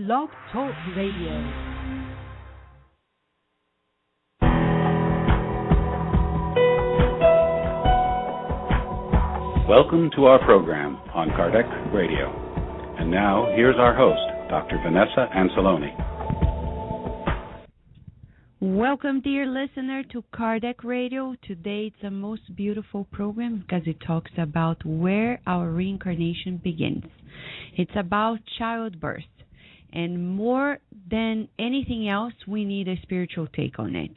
Blog Talk Radio. Welcome to our program on Kardec Radio. And now, here's our host, Dr. Vanessa Anceloni. Welcome, dear listener, to Kardec Radio. Today it's the most beautiful program because it talks about where our reincarnation begins. It's about childbirth. And more than anything else, we need a spiritual take on it.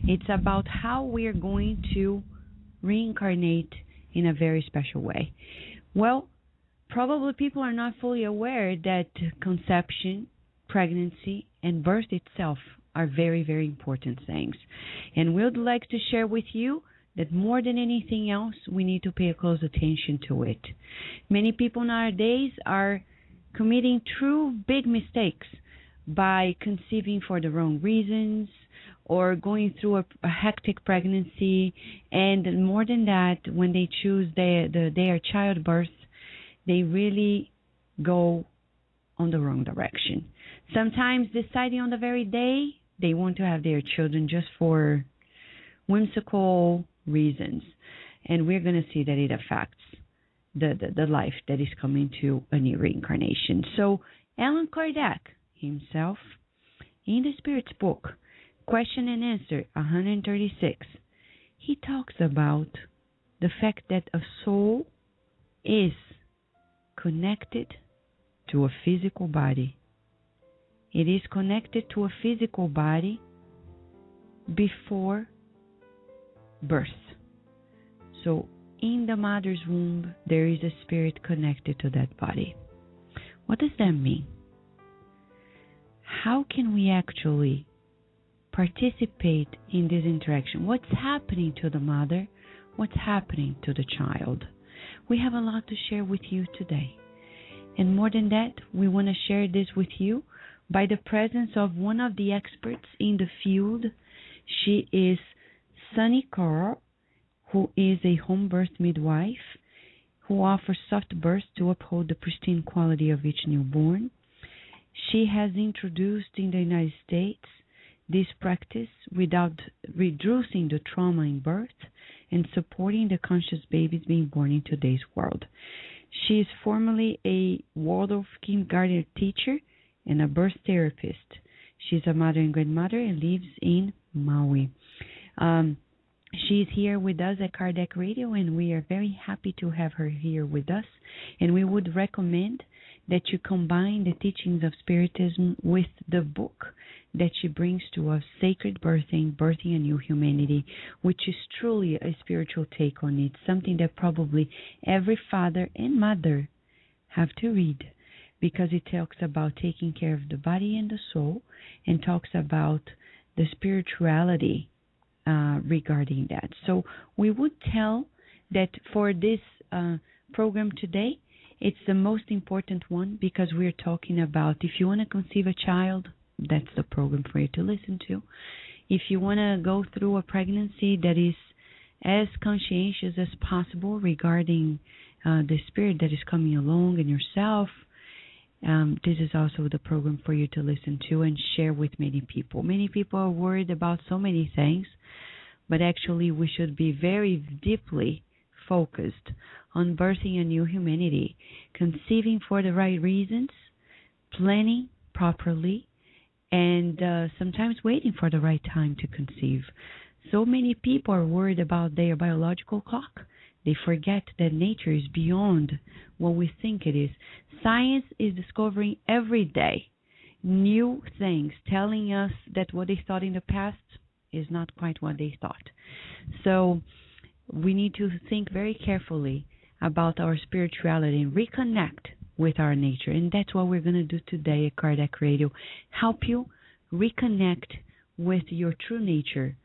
It's about how we are going to reincarnate in a very special way. Well, probably people are not fully aware that conception, pregnancy, and birth itself are very, very important things. And we would like to share with you that more than anything else, we need to pay a close attention to it. Many people nowadays are committing true big mistakes by conceiving for the wrong reasons or going through a hectic pregnancy. And more than that, when they choose their childbirth, they really go on the wrong direction. Sometimes deciding on the very day they want to have their children just for whimsical reasons. And we're going to see that it affects the life that is coming to a new reincarnation. So Allan Kardec himself, in the Spirit's book, Question and Answer 136, he talks about the fact that a soul is connected to a physical body. It is connected to a physical body before birth. So in the mother's womb, there is a spirit connected to that body. What does that mean? How can we actually participate in this interaction? What's happening to the mother? What's happening to the child? We have a lot to share with you today. And more than that, we want to share this with you by the presence of one of the experts in the field. She is Sunny Carl, who is a home birth midwife who offers soft births to uphold the pristine quality of each newborn. She has introduced in the United States this practice without reducing the trauma in birth and supporting the conscious babies being born in today's world. She is formerly a Waldorf kindergarten teacher and a birth therapist. She's a mother and grandmother and lives in Maui. She's here with us at Kardec Radio, and we are very happy to have her here with us. And we would recommend that you combine the teachings of Spiritism with the book that she brings to us, Sacred Birthing, Birthing a New Humanity, which is truly a spiritual take on it, something that probably every father and mother have to read, because it talks about taking care of the body and the soul, and talks about the spirituality regarding that. So we would tell that for this program today, it's the most important one because we're talking about if you want to conceive a child, that's the program for you to listen to. If you want to go through a pregnancy that is as conscientious as possible regarding the spirit that is coming along and yourself, this is also the program for you to listen to and share with many people. Many people are worried about so many things, but actually we should be very deeply focused on birthing a new humanity, conceiving for the right reasons, planning properly, and sometimes waiting for the right time to conceive. So many people are worried about their biological clock. They forget that nature is beyond what we think it is. Science is discovering every day new things, telling us that what they thought in the past is not quite what they thought. So we need to think very carefully about our spirituality and reconnect with our nature. And that's what we're going to do today at Kardec Radio. Help you reconnect with your true nature,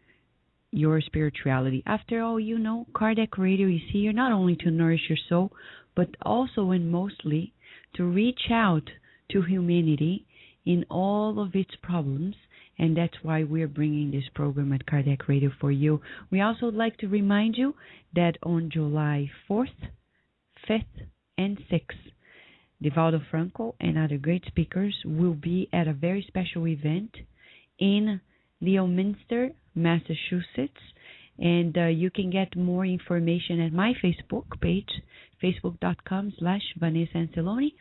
your spirituality. After all, you know, Kardec Radio is here not only to nourish your soul, but also and mostly to reach out to humanity in all of its problems. And that's why we're bringing this program at Kardec Radio for you. We also would like to remind you that on July 4th, 5th, and 6th, Divaldo Franco and other great speakers will be at a very special event in Leominster, Massachusetts. And you can get more information at my Facebook page, facebook.com/Vanessa Anceloni.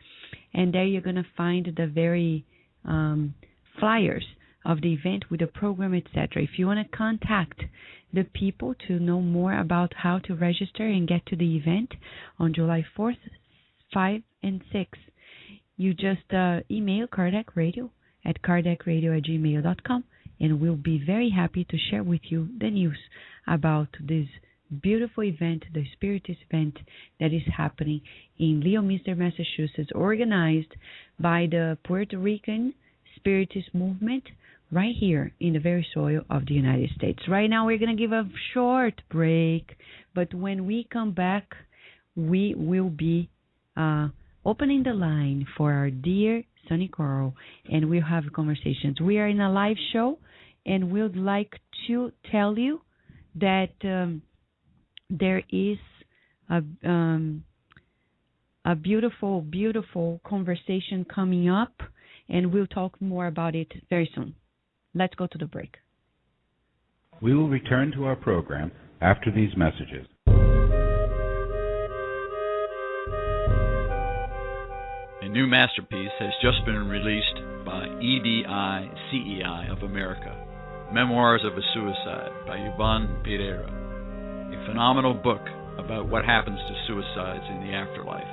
And there you're going to find the very flyers of the event with the program, etc. If you want to contact the people to know more about how to register and get to the event on July 4th, 5, and 6, you just email Kardec Radio at kardecradio@gmail.com, and we'll be very happy to share with you the news about this beautiful event, the Spiritist event that is happening in Leominster, Massachusetts, organized by the Puerto Rican Spiritist movement right here in the very soil of the United States. Right now we're going to give a short break, but when we come back, we will be opening the line for our dear Sonny Coral, and we'll have conversations. We are in a live show, and we'd like to tell you that there is a beautiful, beautiful conversation coming up, and we'll talk more about it very soon. Let's go to the break. We will return to our program after these messages. A new masterpiece has just been released by EDI CEI of America, Memoirs of a Suicide by Yvonne Pereira, a phenomenal book about what happens to suicides in the afterlife.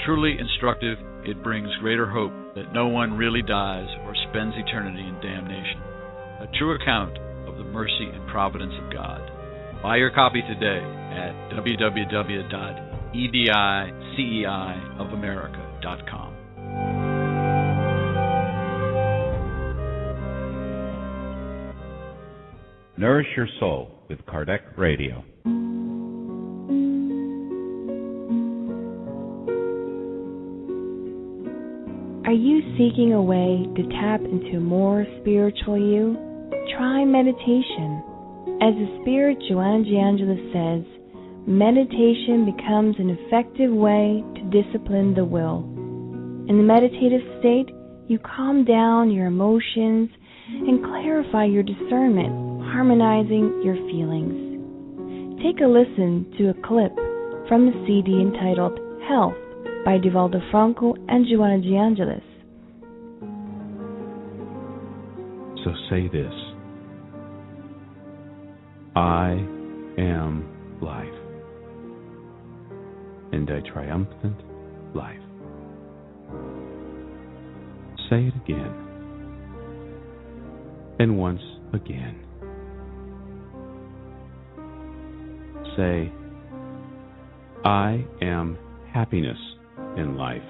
Truly instructive, it brings greater hope that no one really dies or spends eternity in damnation. A true account of the mercy and providence of God. Buy your copy today at www.ediceiofamerica.com. Nourish your soul with Kardec Radio. Are you seeking a way to tap into more spiritual you? Try meditation. As the Spirit Joanna DeAngelis says, meditation becomes an effective way to discipline the will. In the meditative state, you calm down your emotions and clarify your discernment, harmonizing your feelings. Take a listen to a clip from the CD entitled Health by Divaldo Franco and Joanna DeAngelis. So say this: I am life, and a triumphant life. Say it again, and once again. Say, I am happiness in life.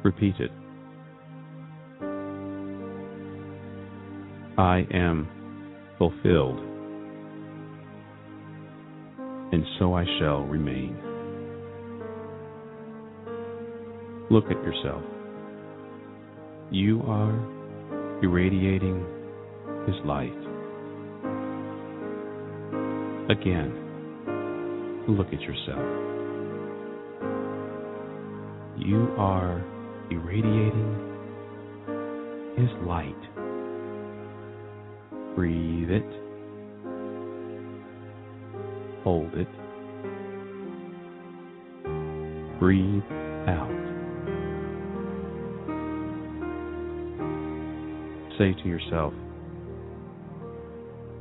Repeat it. I am fulfilled, and so I shall remain. Look at yourself. You are irradiating His light. Again, look at yourself. You are irradiating His light. Breathe it. Hold it. Breathe out. Say to yourself,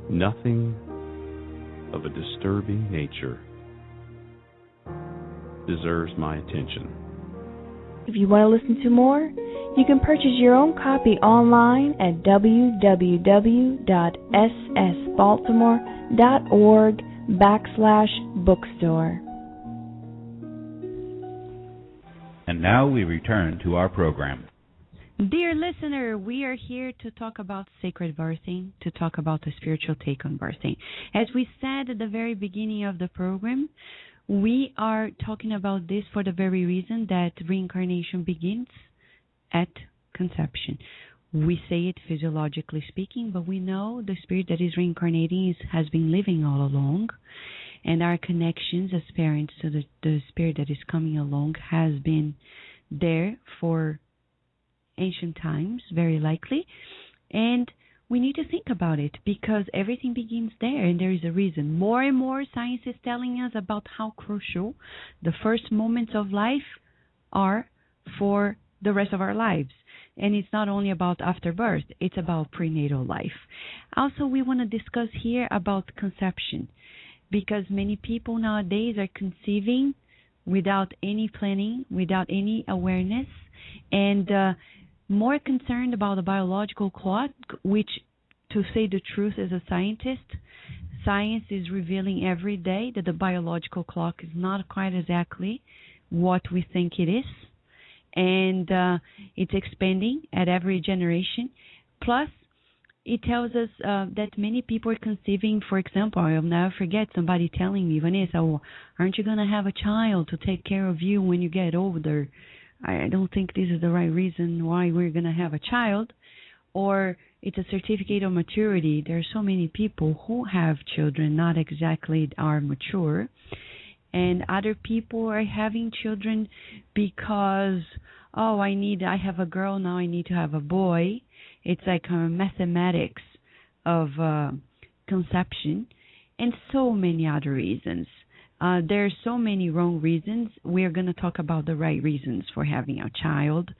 nothing of a disturbing nature deserves my attention. If you want to listen to more, you can purchase your own copy online at www.ssbaltimore.org/bookstore. And now we return to our program. Dear listener, we are here to talk about sacred birthing, to talk about the spiritual take on birthing. As we said at the very beginning of the program, we are talking about this for the very reason that reincarnation begins at conception. We say it physiologically speaking, but we know the spirit that is reincarnating has been living all along. And our connections as parents to the spirit that is coming along has been there for ancient times, very likely. And we need to think about it because everything begins there, and there is a reason. More and more science is telling us about how crucial the first moments of life are for the rest of our lives. And it's not only about after birth, it's about prenatal life. Also, we want to discuss here about conception, because many people nowadays are conceiving without any planning, without any awareness, and more concerned about the biological clock, which, to say the truth as a scientist, science is revealing every day that the biological clock is not quite exactly what we think it is. And it's expanding at every generation. Plus, it tells us that many people are conceiving. For example, I'll never forget somebody telling me, Vanessa, oh, aren't you going to have a child to take care of you when you get older? I don't think this is the right reason why we're going to have a child. Or it's a certificate of maturity. There are so many people who have children, not exactly are mature. And other people are having children because, oh, I have a girl, now I need to have a boy. It's like mathematics of conception, and so many other reasons. There are so many wrong reasons. We're going to talk about the right reasons for having a child.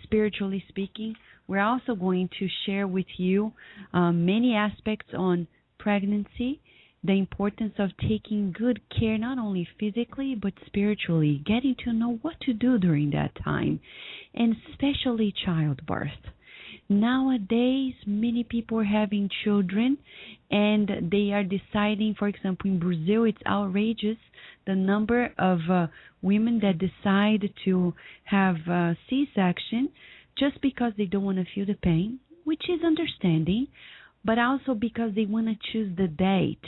Spiritually speaking, we're also going to share with you many aspects on pregnancy, the importance of taking good care, not only physically, but spiritually, getting to know what to do during that time, and especially childbirth. Nowadays, many people are having children, and they are deciding, for example, in Brazil, it's outrageous, the number of women that decide to have C-section just because they don't want to feel the pain, which is understanding, but also because they want to choose the date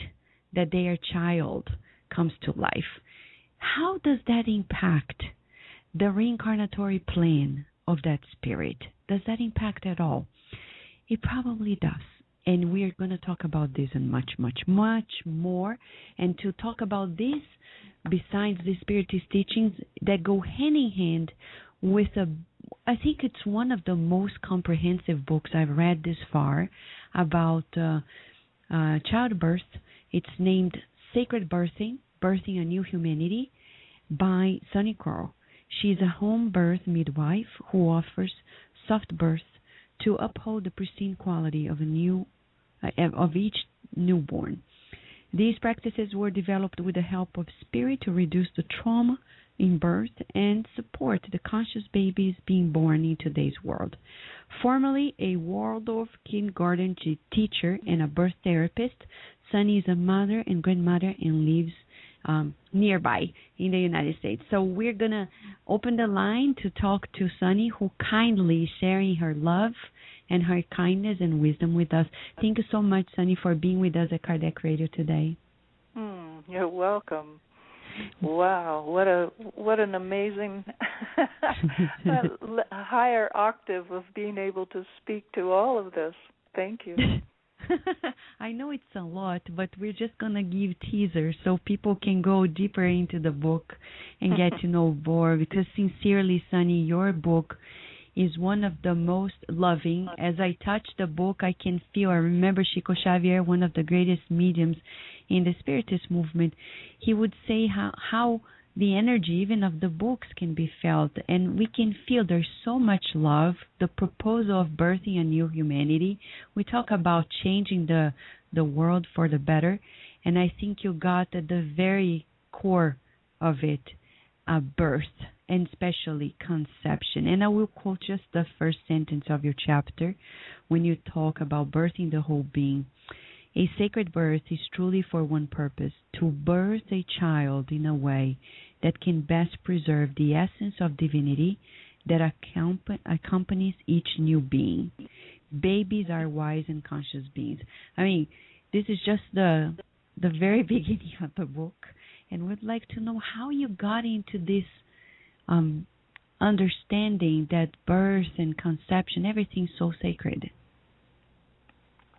that their child comes to life. How does that impact the reincarnatory plan of that spirit? Does that impact at all? It probably does. And we are going to talk about this and much, much, much more. And to talk about this, besides the spiritist teachings that go hand in hand with I think it's one of the most comprehensive books I've read this far about childbirth. It's named Sacred Birthing, Birthing a New Humanity by Sunny Carl. She's a home birth midwife who offers soft birth to uphold the pristine quality of each newborn. These practices were developed with the help of spirit to reduce the trauma in birth and support the conscious babies being born in today's world. Formerly a Waldorf kindergarten teacher and a birth therapist, Sunny is a mother and grandmother and lives nearby in the United States. So we're going to open the line to talk to Sunny, who kindly is sharing her love and her kindness and wisdom with us. Thank you so much, Sunny, for being with us at Kardec Radio today. You're welcome. Wow, what an amazing higher octave of being able to speak to all of this. Thank you. I know it's a lot, but we're just going to give teasers so people can go deeper into the book and get to know more, because sincerely, Sunny, your book is one of the most loving. As I touch the book, I can feel, I remember Chico Xavier, one of the greatest mediums in the Spiritist movement, he would say how the energy even of the books can be felt, and we can feel there's so much love. The proposal of birthing a new humanity, we talk about changing the world for the better, and I think you got at the very core of it, birth, and especially conception. And I will quote just the first sentence of your chapter when you talk about birthing the whole being. A sacred birth is truly for one purpose, to birth a child in a way that can best preserve the essence of divinity that accompanies each new being. Babies are wise and conscious beings. I mean, this is just the very beginning of the book, and we'd like to know how you got into this understanding that birth and conception, everything's so sacred.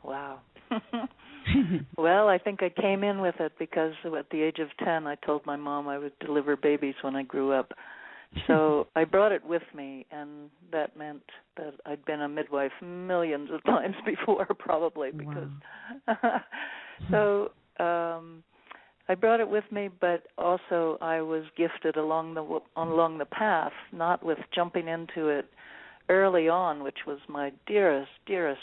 Wow. Well, I think I came in with it because at the age of 10, I told my mom I would deliver babies when I grew up. So I brought it with me, and that meant that I'd been a midwife millions of times before, probably, because so I brought it with me, but also I was gifted along the path, not with jumping into it early on, which was my dearest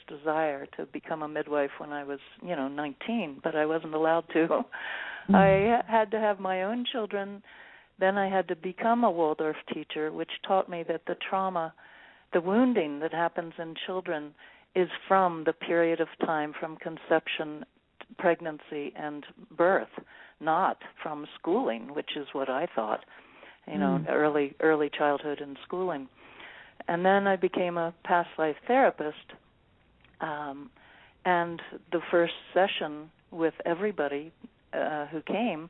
desire to become a midwife when I was, 19, but I wasn't allowed to. Mm-hmm. I had to have my own children. Then I had to become a Waldorf teacher, which taught me that the trauma, the wounding that happens in children is from the period of time from conception, pregnancy, and birth, not from schooling, which is what I thought, early childhood and schooling. And then I became a past life therapist, and the first session with everybody who came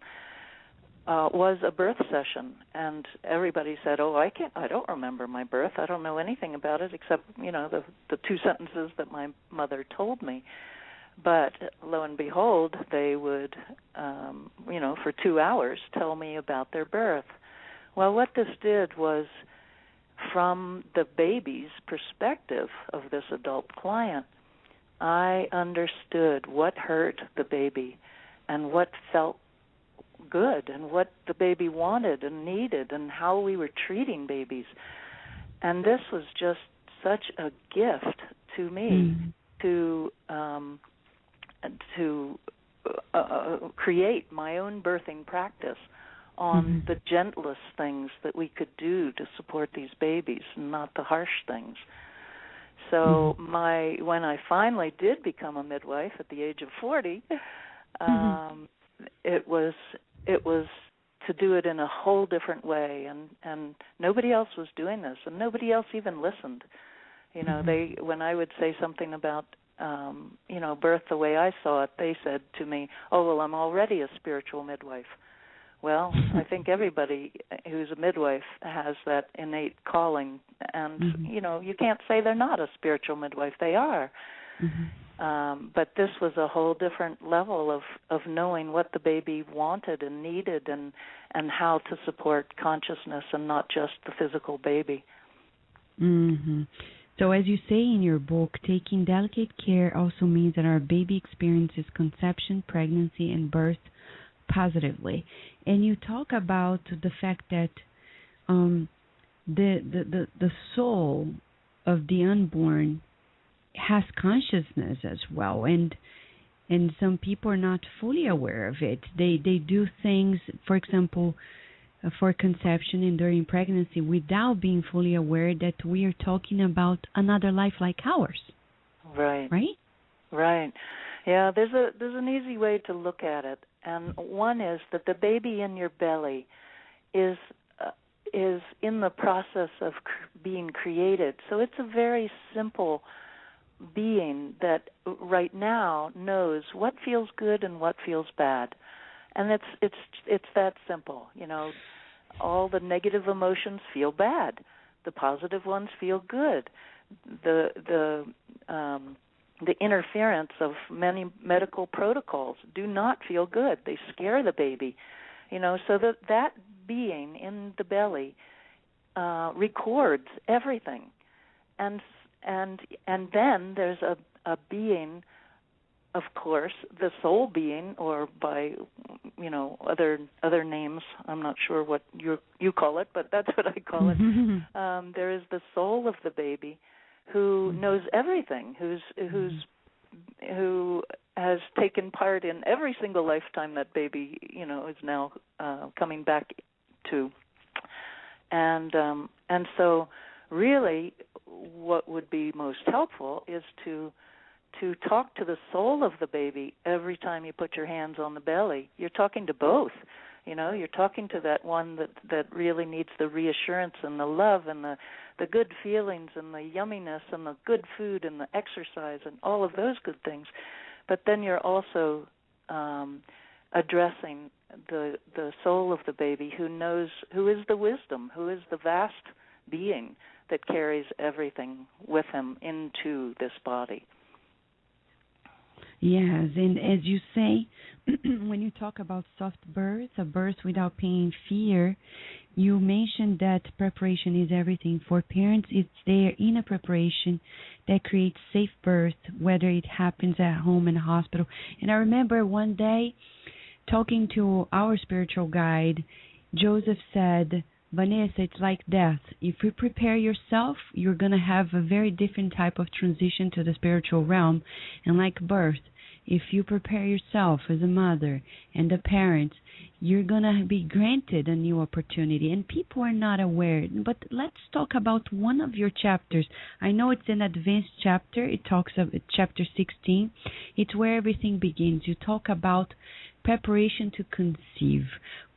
was a birth session, and everybody said, "Oh, I don't remember my birth. I don't know anything about it except the two sentences that my mother told me." But lo and behold, they would, for 2 hours tell me about their birth. Well, what this did was, from the baby's perspective of this adult client, I understood what hurt the baby and what felt good and what the baby wanted and needed and how we were treating babies. And this was just such a gift to me to create my own birthing practice on the gentlest things that we could do to support these babies, not the harsh things. So when I finally did become a midwife at the age of 40, it was to do it in a whole different way, and nobody else was doing this, and nobody else even listened. When I would say something about birth the way I saw it, they said to me, "Oh, well, I'm already a spiritual midwife." Well, I think everybody who's a midwife has that innate calling, and you can't say they're not a spiritual midwife. They are. But this was a whole different level of knowing what the baby wanted and needed, and how to support consciousness and not just the physical baby. So as you say in your book, taking delicate care also means that our baby experiences conception, pregnancy, and birth positively. And you talk about the fact that the soul of the unborn has consciousness as well, and some people are not fully aware of it. They do things, for example, for conception and during pregnancy, without being fully aware that we are talking about another life like ours. Right. Yeah, there's an easy way to look at it, and one is that the baby in your belly is in the process of being created. So it's a very simple being that right now knows what feels good and what feels bad, and it's that simple. All the negative emotions feel bad, the positive ones feel good. The interference of many medical protocols do not feel good. They scare the baby, so that being in the belly records everything, and then there's a being, of course, the soul being, or by other names. I'm not sure what you call it, but that's what I call it. There is the soul of the baby, who knows everything, who has taken part in every single lifetime that baby is now coming back to, and so really what would be most helpful is to talk to the soul of the baby every time you put your hands on the belly. You're talking to both. You're talking to that one that really needs the reassurance and the love and the good feelings and the yumminess and the good food and the exercise and all of those good things. But then you're also addressing the soul of the baby, who is the wisdom, who is the vast being that carries everything with him into this body. Yes, and as you say, when you talk about soft birth, a birth without pain, fear, you mentioned that preparation is everything. For parents, it's there in a preparation that creates safe birth, whether it happens at home, in a hospital. And I remember one day talking to our spiritual guide, Joseph said, Vanessa, it's like death. If you prepare yourself, you're going to have a very different type of transition to the spiritual realm. And like birth, if you prepare yourself as a mother and a parent, you're going to be granted a new opportunity. And people are not aware. But let's talk about one of your chapters. I know it's an advanced chapter. It talks about chapter 16. It's where everything begins. You talk about preparation to conceive.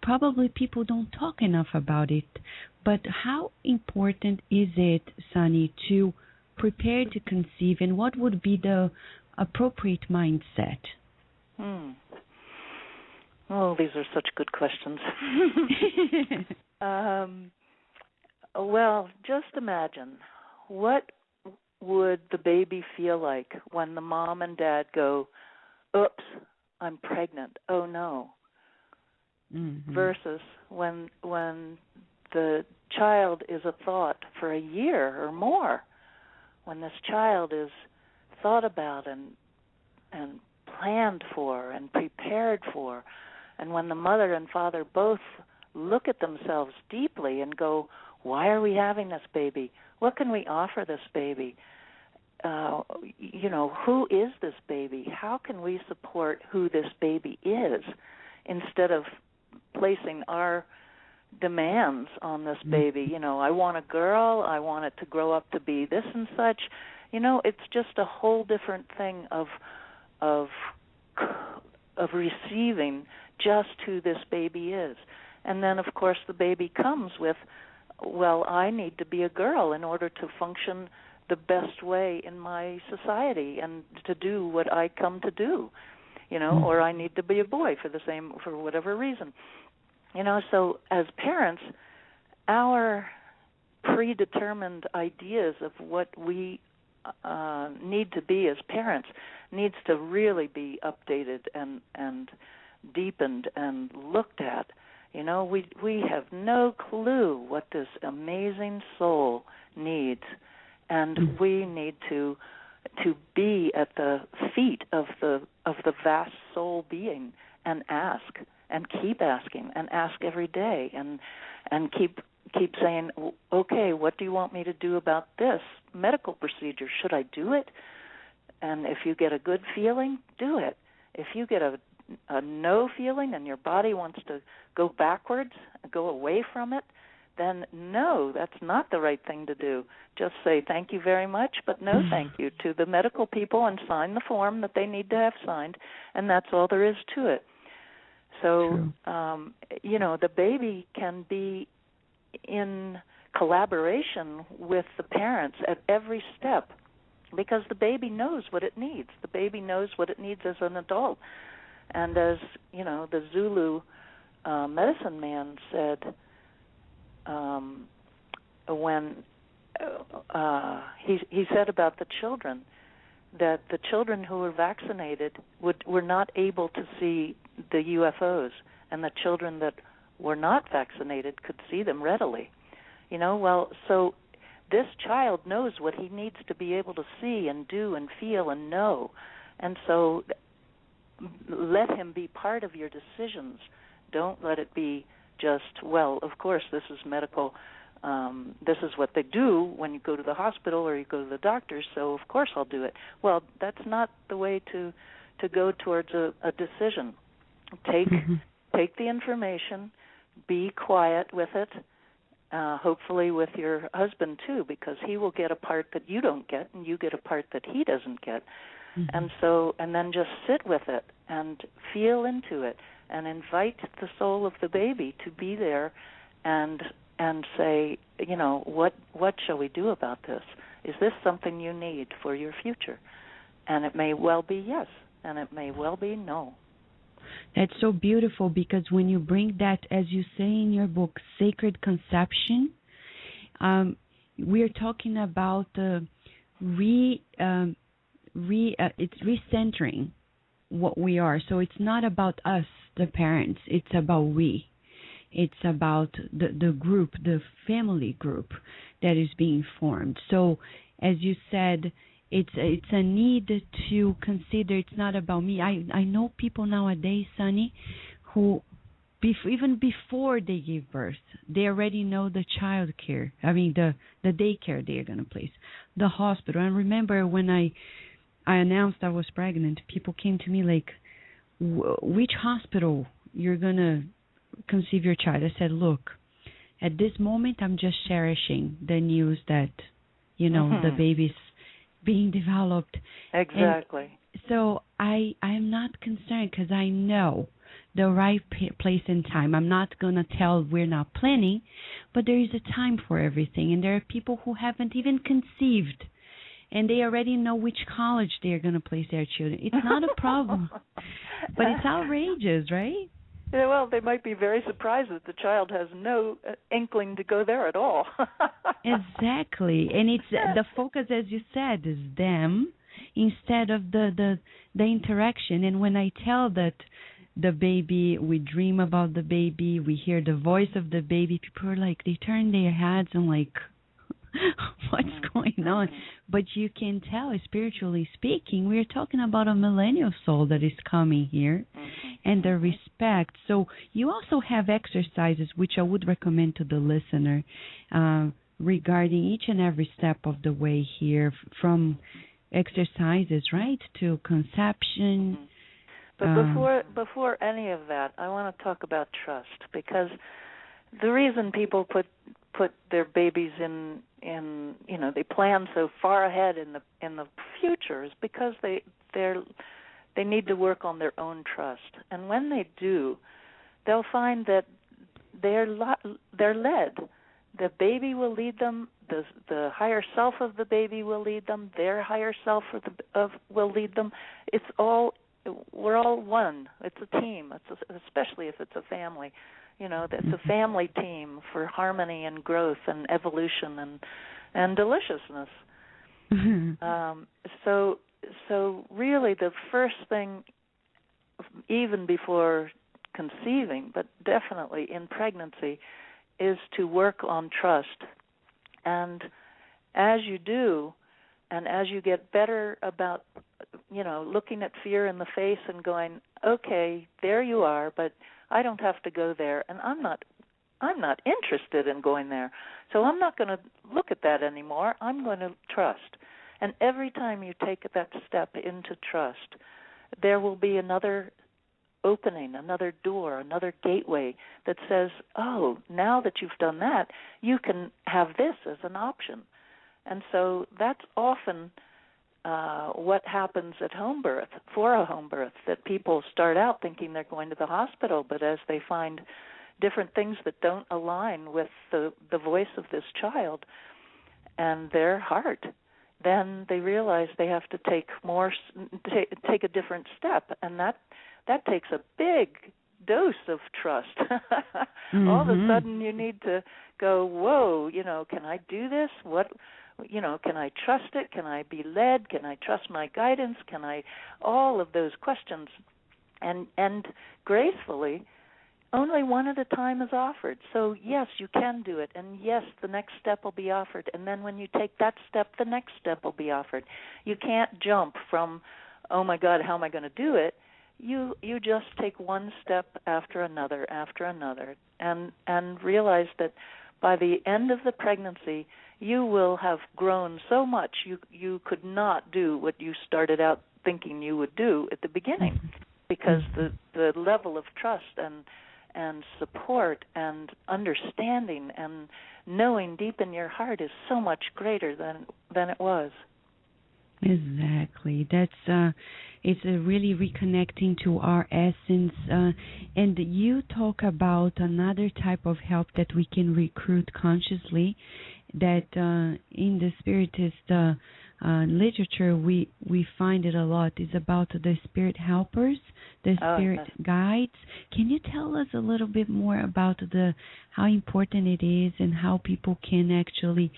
Probably people don't talk enough about it. But how important is it, Sunny, to prepare to conceive, and what would be the appropriate mindset? Oh, these are such good questions. Well, just imagine, what would the baby feel like when the mom and dad go, oops, I'm pregnant, oh no, versus when the child is a thought for a year or more, when this child is thought about and planned for and prepared for, and when the mother and father both look at themselves deeply and go, why are we having this baby? What can we offer this baby? Who is this baby? How can we support who this baby is, instead of placing our demands on this baby? I want a girl, I want it to grow up to be this and such. It's just a whole different thing of receiving just who this baby is. And then, of course, the baby comes with, well, I need to be a girl in order to function the best way in my society and to do what I come to do, or I need to be a boy for whatever reason. So as parents, our predetermined ideas of what we need to be as parents needs to really be updated and deepened and looked at. We have no clue what this amazing soul needs, and we need to be at the feet of the vast soul being and ask and keep asking and ask every day and keep saying, okay, what do you want me to do about this medical procedure? Should I do it? And if you get a good feeling, do it. If you get a no feeling and your body wants to go backwards, go away from it, then no, that's not the right thing to do. Just say thank you very much, but no thank you to the medical people, and sign the form that they need to have signed, and that's all there is to it. So, the baby can be in collaboration with the parents at every step, because the baby knows what it needs. The baby knows what it needs as an adult. And as, the Zulu medicine man said, when he said about the children, that the children who were vaccinated were not able to see the UFOs, and the children that were not vaccinated could see them readily. So this child knows what he needs to be able to see and do and feel and know. And so let him be part of your decisions. Don't let it be just, well, of course, this is medical. This is what they do when you go to the hospital or you go to the doctor, so of course I'll do it. Well, that's not the way to go towards a decision. Take the information, be quiet with it, hopefully with your husband too, because he will get a part that you don't get, and you get a part that he doesn't get. And then just sit with it and feel into it and invite the soul of the baby to be there and say, what shall we do about this? Is this something you need for your future? And it may well be yes, and it may well be no. That's so beautiful, because when you bring that, as you say in your book, sacred conception, we're talking about it's recentering what we are. So it's not about us, the parents. It's about we. It's about the group, the family group that is being formed. So as you said, it's a need to consider. It's not about me. I know people nowadays, Sunny, who even before they give birth, they already know the child care. I mean, the daycare they're going to place, the hospital. And remember when I announced I was pregnant, people came to me like, which hospital you're going to conceive your child? I said, look, at this moment, I'm just cherishing the news that, the baby's being developed. Exactly. And so I'm not concerned because I know the right place and time. I'm not going to tell we're not planning, but there is a time for everything. And there are people who haven't even conceived, and they already know which college they're going to place their children. It's not a problem, but it's outrageous, right? Yeah, well, they might be very surprised that the child has no inkling to go there at all. Exactly. And it's the focus, as you said, is them instead of the interaction. And when I tell that the baby, we dream about the baby, we hear the voice of the baby, people are like, they turn their heads and like, what's going on? But you can tell, spiritually speaking, we're talking about a millennial soul that is coming here, and the respect. So you also have exercises, which I would recommend to the listener, regarding each and every step of the way here, from exercises, right, to conception. But before any of that, I want to talk about trust, because the reason people put their babies in they plan so far ahead in the future is because they need to work on their own trust. And when they do, they'll find that they're led. The baby will lead them. The higher self of the baby will lead them. Their higher self will lead them. We're all one. It's a team. Especially if it's a family. That's a family team for harmony and growth and evolution and deliciousness. So really the first thing, even before conceiving, but definitely in pregnancy, is to work on trust. And as you do, and as you get better about, looking at fear in the face and going, okay, there you are, but I don't have to go there, and I'm not interested in going there. So I'm not going to look at that anymore. I'm going to trust. And every time you take that step into trust, there will be another opening, another door, another gateway that says, oh, now that you've done that, you can have this as an option. And so that's often what happens at home birth, for a home birth, that people start out thinking they're going to the hospital, but as they find different things that don't align with the voice of this child and their heart, then they realize they have to take a different step, and that takes a big dose of trust. All of a sudden you need to go, whoa, can I do this? Can I trust it? Can I be led? Can I trust my guidance? All of those questions. And gracefully, only one at a time is offered. So yes, you can do it. And yes, the next step will be offered. And then when you take that step, the next step will be offered. You can't jump from, oh my God, how am I going to do it? You just take one step after another, and realize that by the end of the pregnancy, you will have grown so much you could not do what you started out thinking you would do at the beginning, because the level of trust and support and understanding and knowing deep in your heart is so much greater than it was. Exactly. That's it's really reconnecting to our essence. And you talk about another type of help that we can recruit consciously, that in the Spiritist literature we find it a lot, is about the spirit helpers, the spirit guides. Can you tell us a little bit more about how important it is and how people can actually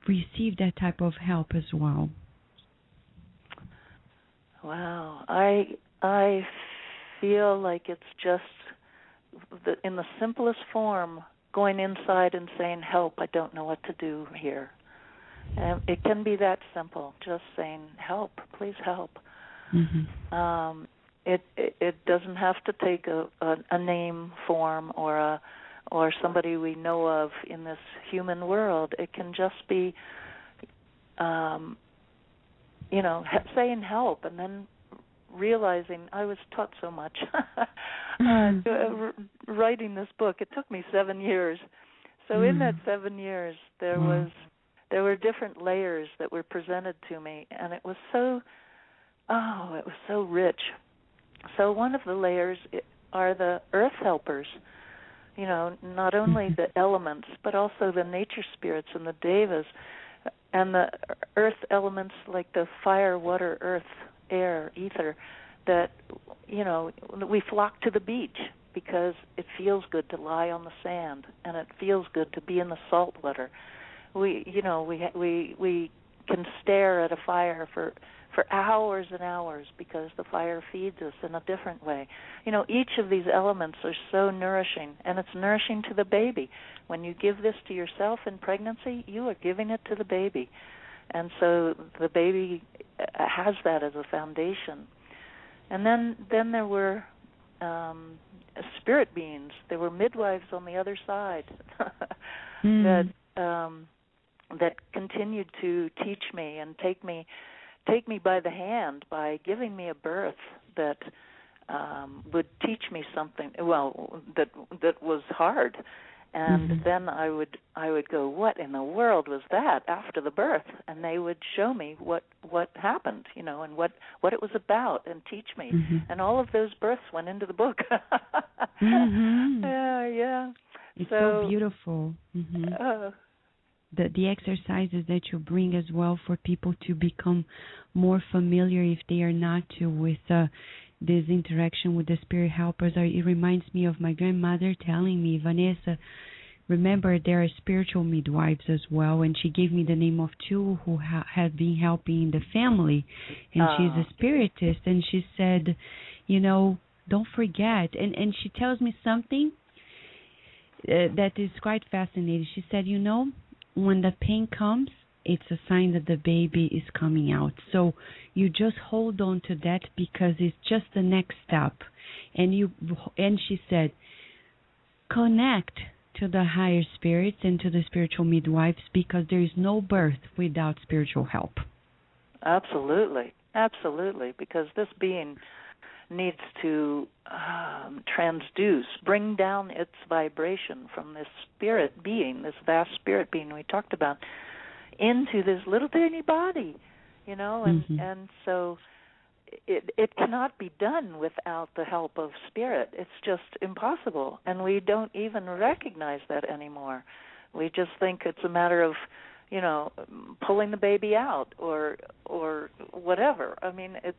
receive that type of help as well? Wow, I I feel like it's just in the simplest form, going inside and saying, help, I don't know what to do here. And it can be that simple, just saying, help, please help. Mm-hmm. It doesn't have to take a name form or somebody we know of in this human world. It can just be, saying help, and then realizing I was taught so much. Writing this book, it took me 7 years. So in that 7 years, there were different layers that were presented to me, and it was so rich. So one of the layers are the earth helpers, not only the elements, but also the nature spirits and the devas, and the earth elements like the fire, water, earth, air, ether, that, we flock to the beach because it feels good to lie on the sand, and it feels good to be in the salt water. We can stare at a fire for hours and hours because the fire feeds us in a different way. Each of these elements are so nourishing, and it's nourishing to the baby. When you give this to yourself in pregnancy, you are giving it to the baby. And so the baby has that as a foundation. And then there were spirit beings. There were midwives on the other side that continued to teach me and take me by the hand by giving me a birth that would teach me something. Well, that was hard. And then I would go, what in the world was that after the birth? And they would show me what happened, and what it was about, and teach me. And all of those births went into the book. Yeah. It's so beautiful. The exercises that you bring as well for people to become more familiar, if they are not, with this interaction with the spirit helpers. It reminds me of my grandmother telling me, Vanessa, remember there are spiritual midwives as well, and she gave me the name of two who have been helping the family, and she's a spiritist, and she said, don't forget, and she tells me something that is quite fascinating. She said, when the pain comes, it's a sign that the baby is coming out. So you just hold on to that because it's just the next step. And she said, connect to the higher spirits and to the spiritual midwives, because there is no birth without spiritual help. Absolutely, because this being needs to transduce, bring down its vibration from this spirit being, this vast spirit being we talked about, into this little tiny body, and so it cannot be done without the help of spirit. It's just impossible, and we don't even recognize that anymore. We just think it's a matter of, pulling the baby out or whatever. I mean, it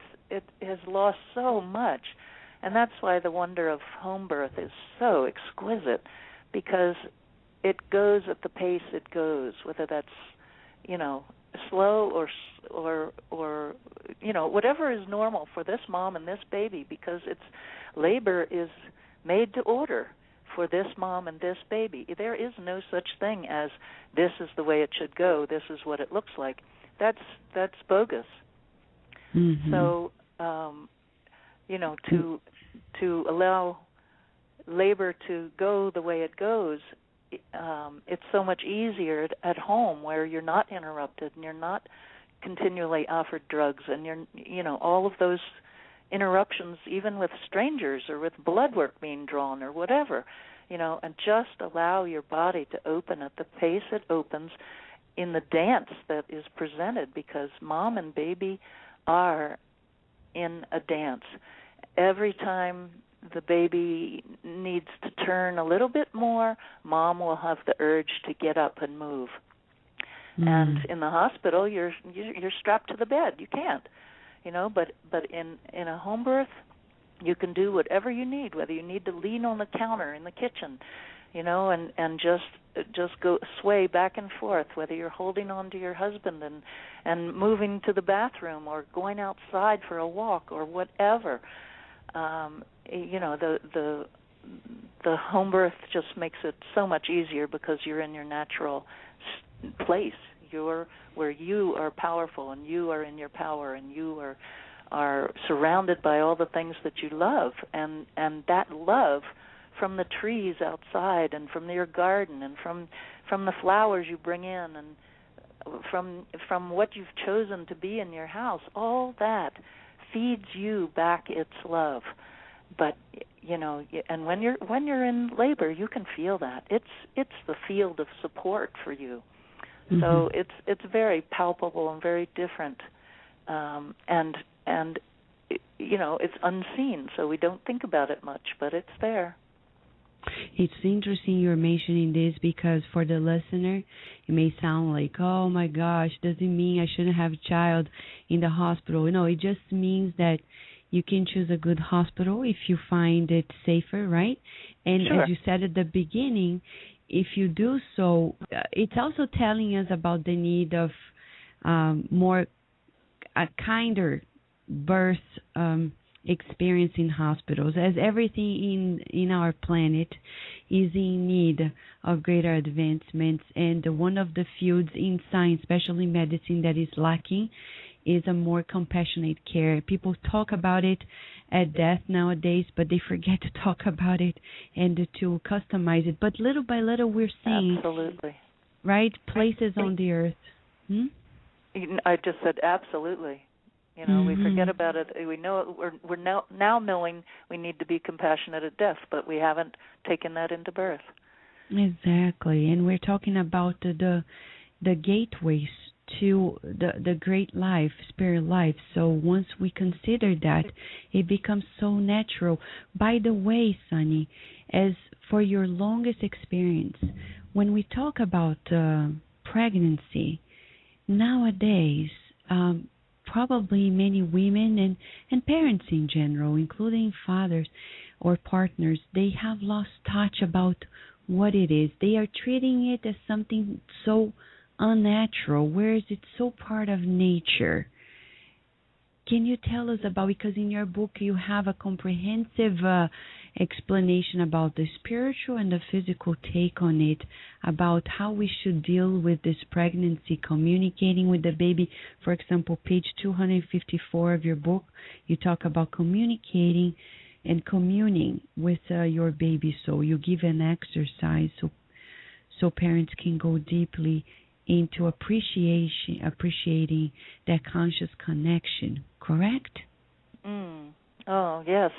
has lost so much, and that's why the wonder of home birth is so exquisite, because it goes at the pace it goes, whether that's slow or whatever is normal for this mom and this baby, because its labor is made to order for this mom and this baby. There is no such thing as this is the way it should go, this is what it looks like. That's bogus. So to allow labor to go the way it goes, it's so much easier at home, where you're not interrupted and you're not continually offered drugs, and you're all of those interruptions, even with strangers or with blood work being drawn or whatever, and just allow your body to open at the pace it opens in the dance that is presented, because mom and baby are in a dance. Every time the baby needs to turn a little bit more, mom will have the urge to get up and move. And in the hospital, you're strapped to the bed. You can't, But in a home birth, you can do whatever you need. Whether you need to lean on the counter in the kitchen, and just go sway back and forth. Whether you're holding on to your husband and moving to the bathroom, or going outside for a walk, or whatever. the home birth just makes it so much easier because you're in your natural place. You're where you are powerful and you are in your power and you are surrounded by all the things that you love, and that love from the trees outside and from your garden and from the flowers you bring in and from what you've chosen to be in your house, all that feeds you back its love. But and when you're in labor, you can feel that. It's the field of support for you. Mm-hmm. So it's very palpable and very different, and it's unseen, so we don't think about it much, but it's there. It's interesting you're mentioning this because for the listener, it may sound like, oh my gosh, does it mean I shouldn't have a child in the hospital? No, it just means that you can choose a good hospital if you find it safer, right? And sure. As you said at the beginning, if you do so, it's also telling us about the need of a kinder birth experience in hospitals, as everything in our planet is in need of greater advancements, and one of the fields in science, especially medicine, that is lacking is a more compassionate care. People talk about it at death nowadays, but they forget to talk about it and to customize it. But little by little, we're seeing, absolutely, right, places on the earth. I just said absolutely. We forget about it. We know we're now knowing we need to be compassionate at death, but we haven't taken that into birth. Exactly, and we're talking about the gateways to the great life, spirit life. So once we consider that, it becomes so natural. By the way, Sunny, as for your longest experience, when we talk about pregnancy, nowadays, probably many women and parents in general, including fathers or partners, they have lost touch about what it is. They are treating it as something so unnatural, whereas it's so part of nature. Can you tell us about, because in your book you have a comprehensive explanation about the spiritual and the physical take on it, about how we should deal with this pregnancy, communicating with the baby. For example, page 254 of your book, you talk about communicating and communing with your baby. So you give an exercise so parents can go deeply into appreciating that conscious connection, correct? Oh, yes.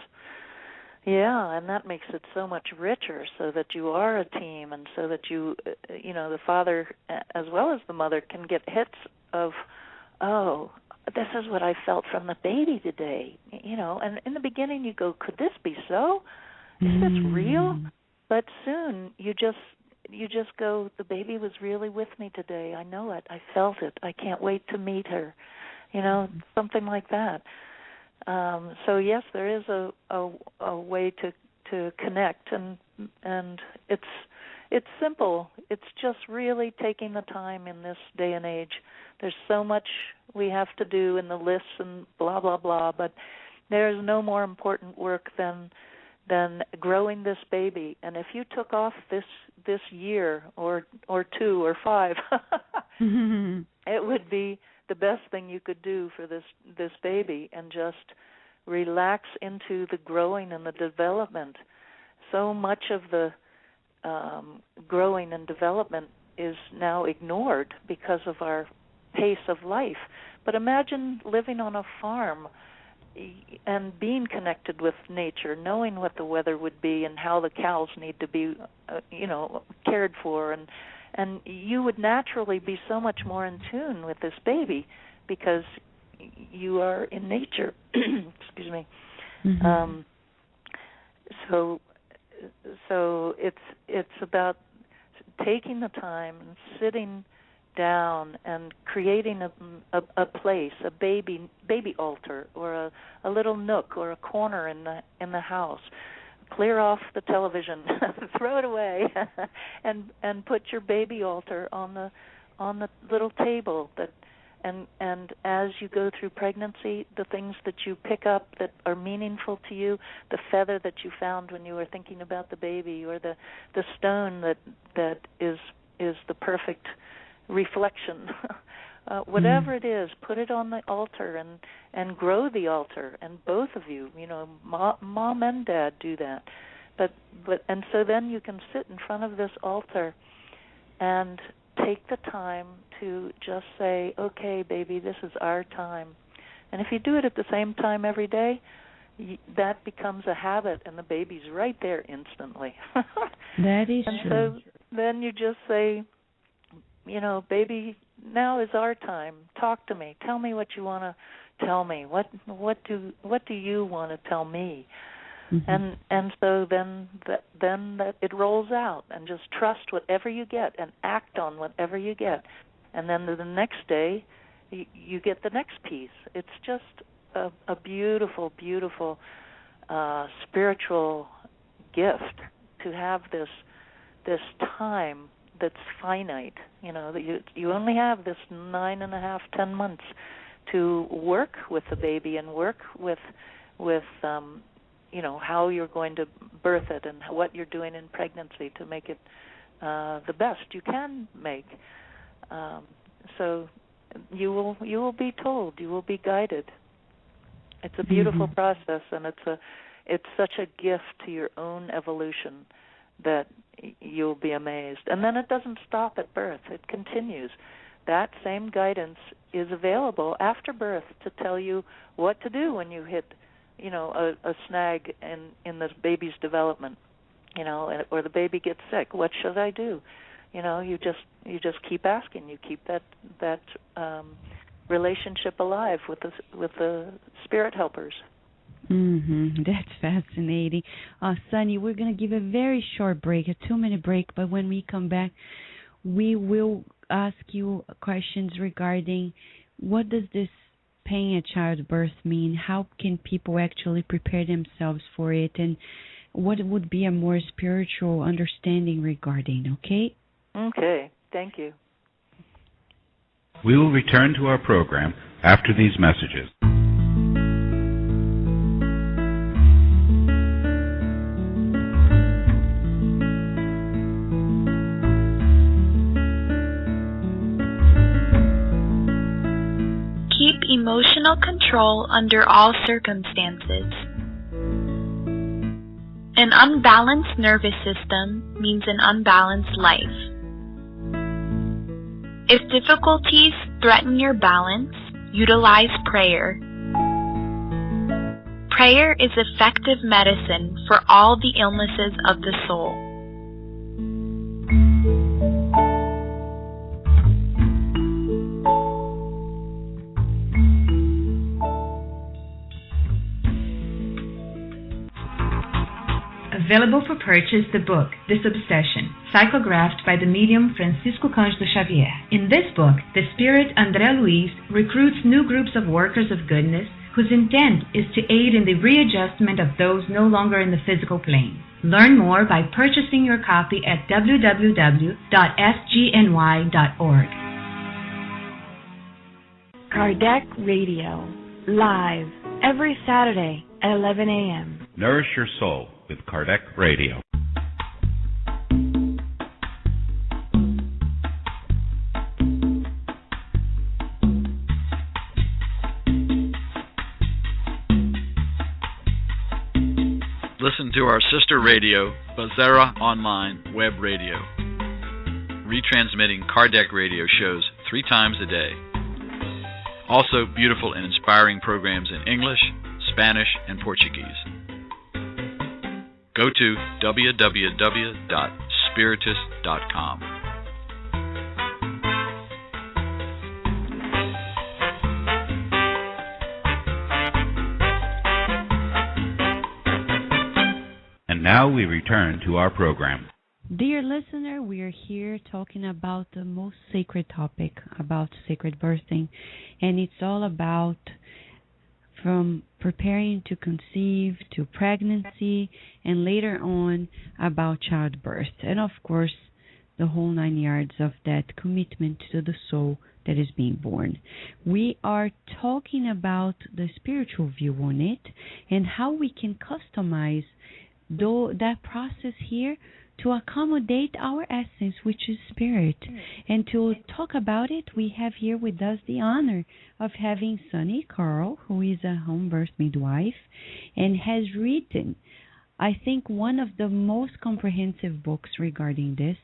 Yeah, and that makes it so much richer, so that you are a team, and so that the father as well as the mother can get hits of, oh, this is what I felt from the baby today, and in the beginning you go, could this be so? Is this real? But soon you just go, the baby was really with me today. I know it. I felt it. I can't wait to meet her. Something like that. So yes, there is a way to connect, and it's simple. It's just really taking the time in this day and age. There's so much we have to do in the lists and blah blah blah, but there is no more important work than growing this baby. And if you took off this year or 2 or 5, it would be the best thing you could do for this baby, and just relax into the growing and the development. So much of the growing and development is now ignored because of our pace of life. But imagine living on a farm and being connected with nature, knowing what the weather would be and how the cows need to be, cared for, and you would naturally be so much more in tune with this baby because you are in nature. Excuse me. Mm-hmm. So it's about taking the time and sitting down and creating a place, a baby altar, or a little nook or a corner in the house. Clear off the television, throw it away, and put your baby altar on the little table And as you go through pregnancy, the things that you pick up that are meaningful to you, the feather that you found when you were thinking about the baby, or the stone that is the perfect reflection, whatever it is, put it on the altar and grow the altar. And both of you, mom and dad do that. But so then you can sit in front of this altar and take the time to just say, okay, baby, this is our time. And if you do it at the same time every day, that becomes a habit, and the baby's right there instantly. That is and true. So then you just say, baby, now is our time. Talk to me. Tell me what you want to tell me. What do you want to tell me? Mm-hmm. And so then it rolls out, and just trust whatever you get and act on whatever you get. And then the next day, you get the next piece. It's just a beautiful, beautiful spiritual gift to have this time that's finite. That you only have this 9.5, 10 months to work with the baby and work with how you're going to birth it and what you're doing in pregnancy to make it the best you can make. So you will be told, you will be guided. It's a beautiful process, and it's such a gift to your own evolution that you'll be amazed. And then it doesn't stop at birth; it continues. That same guidance is available after birth to tell you what to do when you hit a snag in the baby's development, or the baby gets sick. What should I do? You just keep asking. You keep that relationship alive with the spirit helpers. That's fascinating. Sunny, we're going to give a very short break, a 2-minute break, but when we come back, we will ask you questions regarding what does this pain at childbirth mean? How can people actually prepare themselves for it? And what would be a more spiritual understanding regarding, okay? Okay, thank you. We will return to our program after these messages. Keep emotional control under all circumstances. An unbalanced nervous system means an unbalanced life. If difficulties threaten your balance, utilize prayer. Prayer is effective medicine for all the illnesses of the soul. Available for purchase the book, This Obsession, psychographed by the medium Francisco Cândido Xavier. In this book, the spirit André Luiz recruits new groups of workers of goodness whose intent is to aid in the readjustment of those no longer in the physical plane. Learn more by purchasing your copy at www.sgny.org. Kardec Radio, live, every Saturday at 11 a.m. Nourish your soul with Kardec Radio. Listen to our sister radio, Bazera Online Web Radio, retransmitting Kardec Radio shows 3 times a day. Also, beautiful and inspiring programs in English, Spanish, and Portuguese. Go to www.spiritist.com. And now we return to our program. Dear listener, we are here talking about the most sacred topic, about sacred birthing. And it's all about from preparing to conceive to pregnancy, and later on about childbirth. And of course, the whole 9 yards of that commitment to the soul that is being born. We are talking about the spiritual view on it and how we can customize that process here to accommodate our essence, which is spirit. And to talk about it, we have here with us the honor of having Sunny Carl, who is a home birth midwife and has written, I think, one of the most comprehensive books regarding this,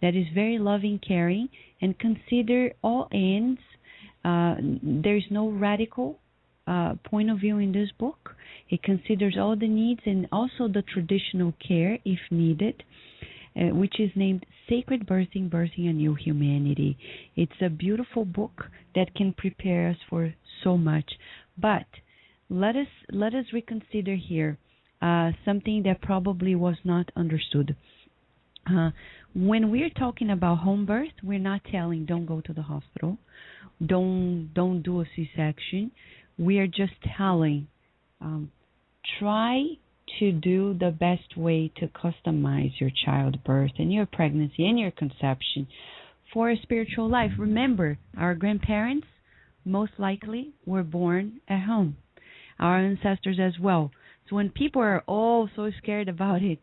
that is very loving, caring, and consider all ends. There's no radical point of view in this book. It considers all the needs and also the traditional care if needed, which is named Sacred Birthing, Birthing a New Humanity. It's a beautiful book that can prepare us for so much. But let us reconsider here something that probably was not understood. When we're talking about home birth, we're not telling don't go to the hospital, don't do a C-section. We are just telling try to do the best way to customize your childbirth and your pregnancy and your conception for a spiritual life. Remember, our grandparents most likely were born at home, our ancestors as well. So when people are all so scared about it,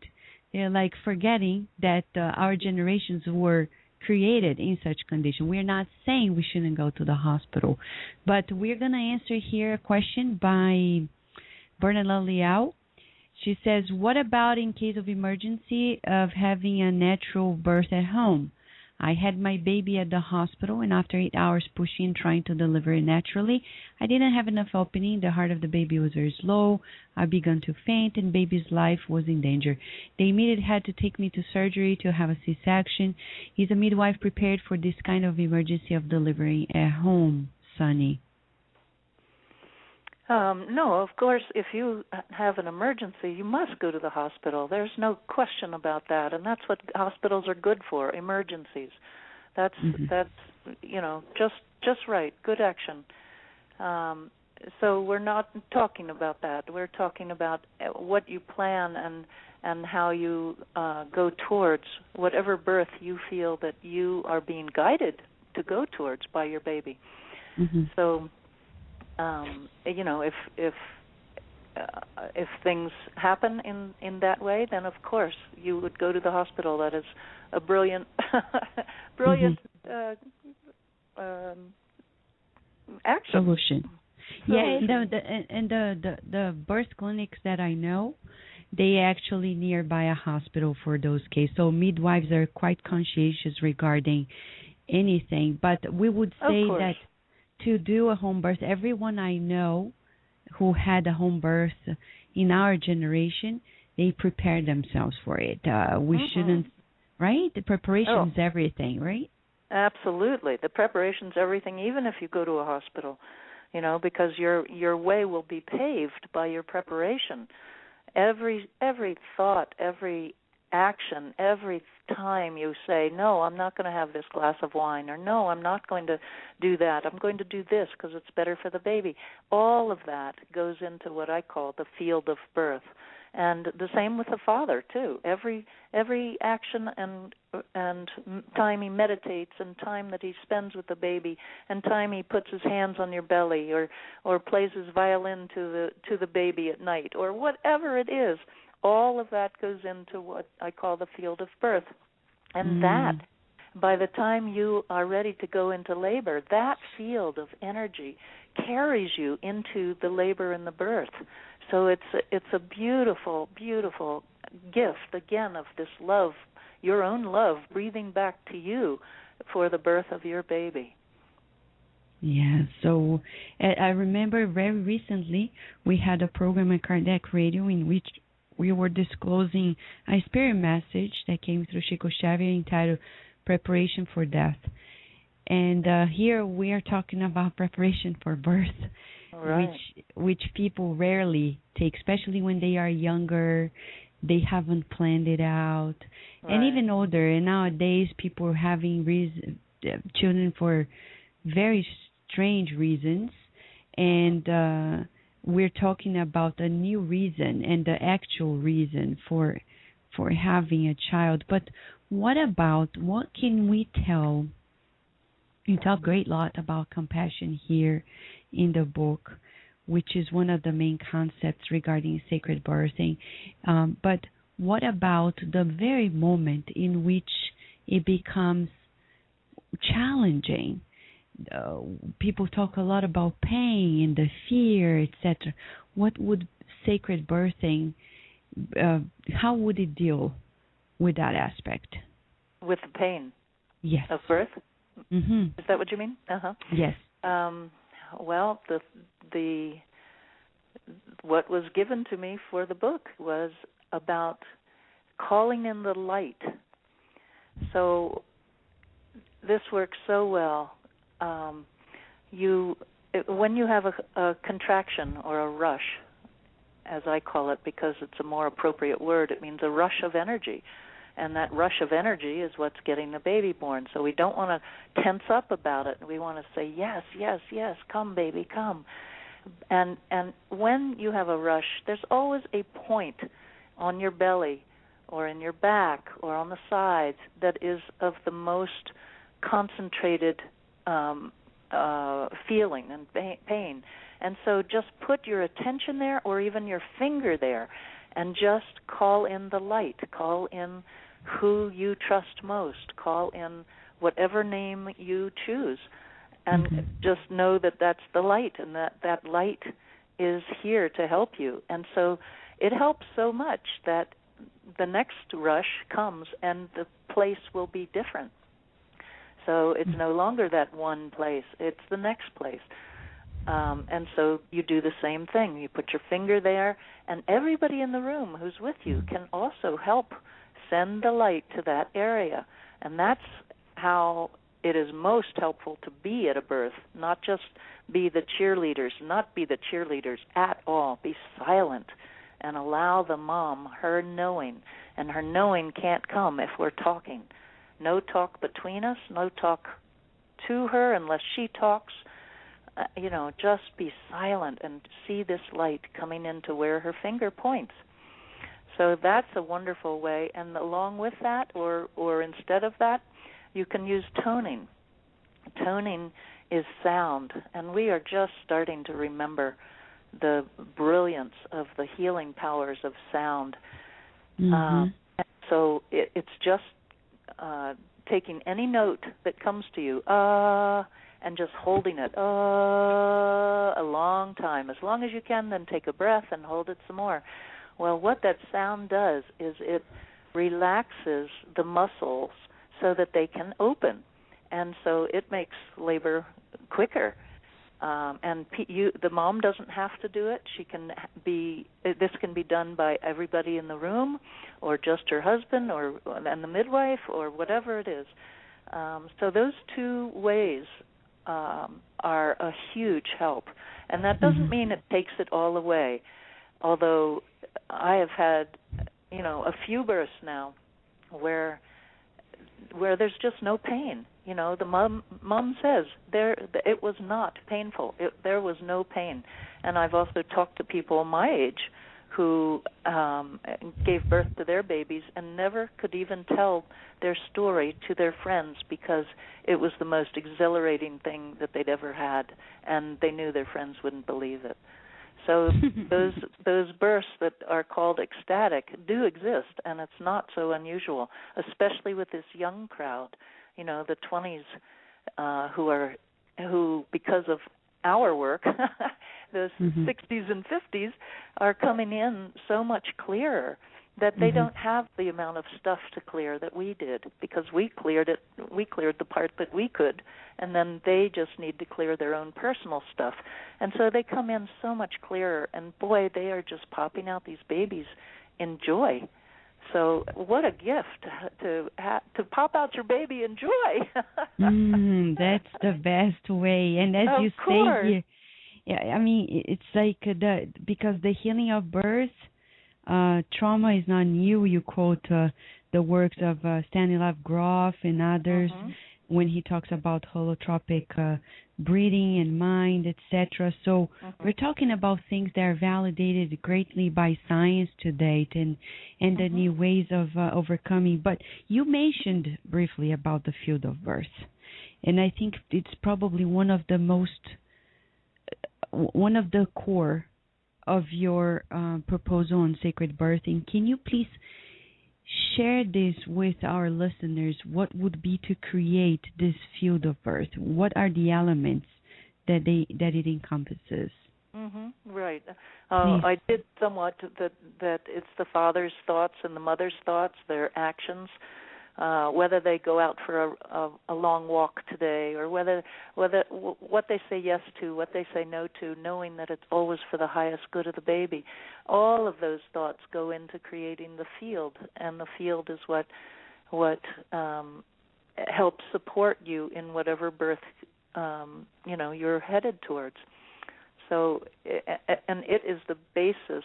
they're like forgetting that our generations were created in such condition. We're not saying we shouldn't go to the hospital, but we're going to answer here a question by Bernala Leal. She says, what about in case of emergency of having a natural birth at home? I had my baby at the hospital, and after 8 hours pushing, trying to deliver it naturally, I didn't have enough opening. The heart of the baby was very slow. I began to faint, and baby's life was in danger. They immediately had to take me to surgery to have a C-section. Is a midwife prepared for this kind of emergency of delivering at home, Sunny? No, of course, if you have an emergency, you must go to the hospital. There's no question about that, and that's what hospitals are good for, emergencies. That's just right, good action. So we're not talking about that. We're talking about what you plan and how you go towards whatever birth you feel that you are being guided to go towards by your baby. Mm-hmm. So if things happen in that way, then of course you would go to the hospital. That is a brilliant action solution. Yeah, the birth clinics that I know, they actually nearby a hospital for those cases. So midwives are quite conscientious regarding anything. But we would say that to do a home birth, everyone I know who had a home birth in our generation, they prepare themselves for it. We shouldn't, right? The preparation is everything, right? Absolutely. The preparation's everything, even if you go to a hospital, because your way will be paved by your preparation. Every thought, every action, every time you say, no, I'm not going to have this glass of wine, or no, I'm not going to do that, I'm going to do this because it's better for the baby. All of that goes into what I call the field of birth. And the same with the father, too. Every action and time he meditates, and time that he spends with the baby, and time he puts his hands on your belly, or plays his violin to the baby at night, or whatever it is, all of that goes into what I call the field of birth. And that, by the time you are ready to go into labor, that field of energy carries you into the labor and the birth. So it's a beautiful, beautiful gift, again, of this love, your own love, breathing back to you for the birth of your baby. Yeah, so I remember very recently we had a program at Kardec Radio in which we were disclosing a spirit message that came through Chico Xavier entitled Preparation for Death. And here we are talking about preparation for birth, right, which people rarely take, especially when they are younger, they haven't planned it out, right, and even older. And nowadays people are having children for very strange reasons, and we're talking about a new reason and the actual reason for having a child. But what can we tell You talk a great lot about compassion here in the book, which is one of the main concepts regarding sacred birthing. But what about the very moment in which it becomes challenging? People talk a lot about pain and the fear, etc. What would sacred birthing, how would it deal with that aspect? With the pain? Yes. Of birth? Mm-hmm. Is that what you mean? Yes. Well, the what was given to me for the book was about calling in the light. So this works so well. When you have a contraction or a rush, as I call it, because it's a more appropriate word, it means a rush of energy. And that rush of energy is what's getting the baby born. So we don't want to tense up about it. We want to say, yes, yes, yes, come, baby, come. And when you have a rush, there's always a point on your belly or in your back or on the sides that is of the most concentrated feeling and pain. And so just put your attention there or even your finger there and just call in the light. Call in who you trust most. Call in whatever name you choose. And just know that that's the light and that light is here to help you. And so it helps so much that the next rush comes and the place will be different. So it's no longer that one place, it's the next place. And so you do the same thing. You put your finger there, and everybody in the room who's with you can also help send the light to that area. And that's how it is most helpful to be at a birth, not just be the cheerleaders, not be the cheerleaders at all. Be silent and allow the mom, her knowing, and her knowing can't come if we're talking. No talk between us, no talk to her unless she talks. Just be silent and see this light coming into where her finger points. So that's a wonderful way. And along with that, or instead of that, you can use toning. Toning is sound, and we are just starting to remember the brilliance of the healing powers of sound. So it's just taking any note that comes to you, and just holding it a long time. As long as you can, then take a breath and hold it some more. Well, what that sound does is it relaxes the muscles so that they can open. And so it makes labor quicker. And the mom doesn't have to do it. This can be done by everybody in the room, or just her husband, and the midwife, or whatever it is. So those two ways are a huge help. And that doesn't mean it takes it all away. Although I have had, a few births now where there's just no pain. The mom says it was not painful. There was no pain. And I've also talked to people my age who gave birth to their babies and never could even tell their story to their friends because it was the most exhilarating thing that they'd ever had, and they knew their friends wouldn't believe it. So those births that are called ecstatic do exist, and it's not so unusual, especially with this young crowd, the 20s who because of our work, those 60s and 50s are coming in so much clearer that they don't have the amount of stuff to clear that we did, because we cleared the part that we could, and then they just need to clear their own personal stuff. And so they come in so much clearer, and boy, they are just popping out these babies in joy. So what a gift to pop out your baby in joy. That's the best way. And as you say here, it's like because the healing of birth, trauma is not new. You quote the works of Stanislav Grof and others when he talks about holotropic breathing and mind, etc. So we're talking about things that are validated greatly by science to date and the new ways of overcoming. But you mentioned briefly about the field of birth. And I think it's probably one of the core of your proposal on sacred birthing. Can you please share this with our listeners? What would be to create this field of birth? What are the elements that it encompasses? Right. I did somewhat that it's the father's thoughts and the mother's thoughts, their actions, whether they go out for a long walk today, or whether what they say yes to, what they say no to, knowing that it's always for the highest good of the baby. All of those thoughts go into creating the field, and the field is what helps support you in whatever birth you're headed towards. So, and it is the basis.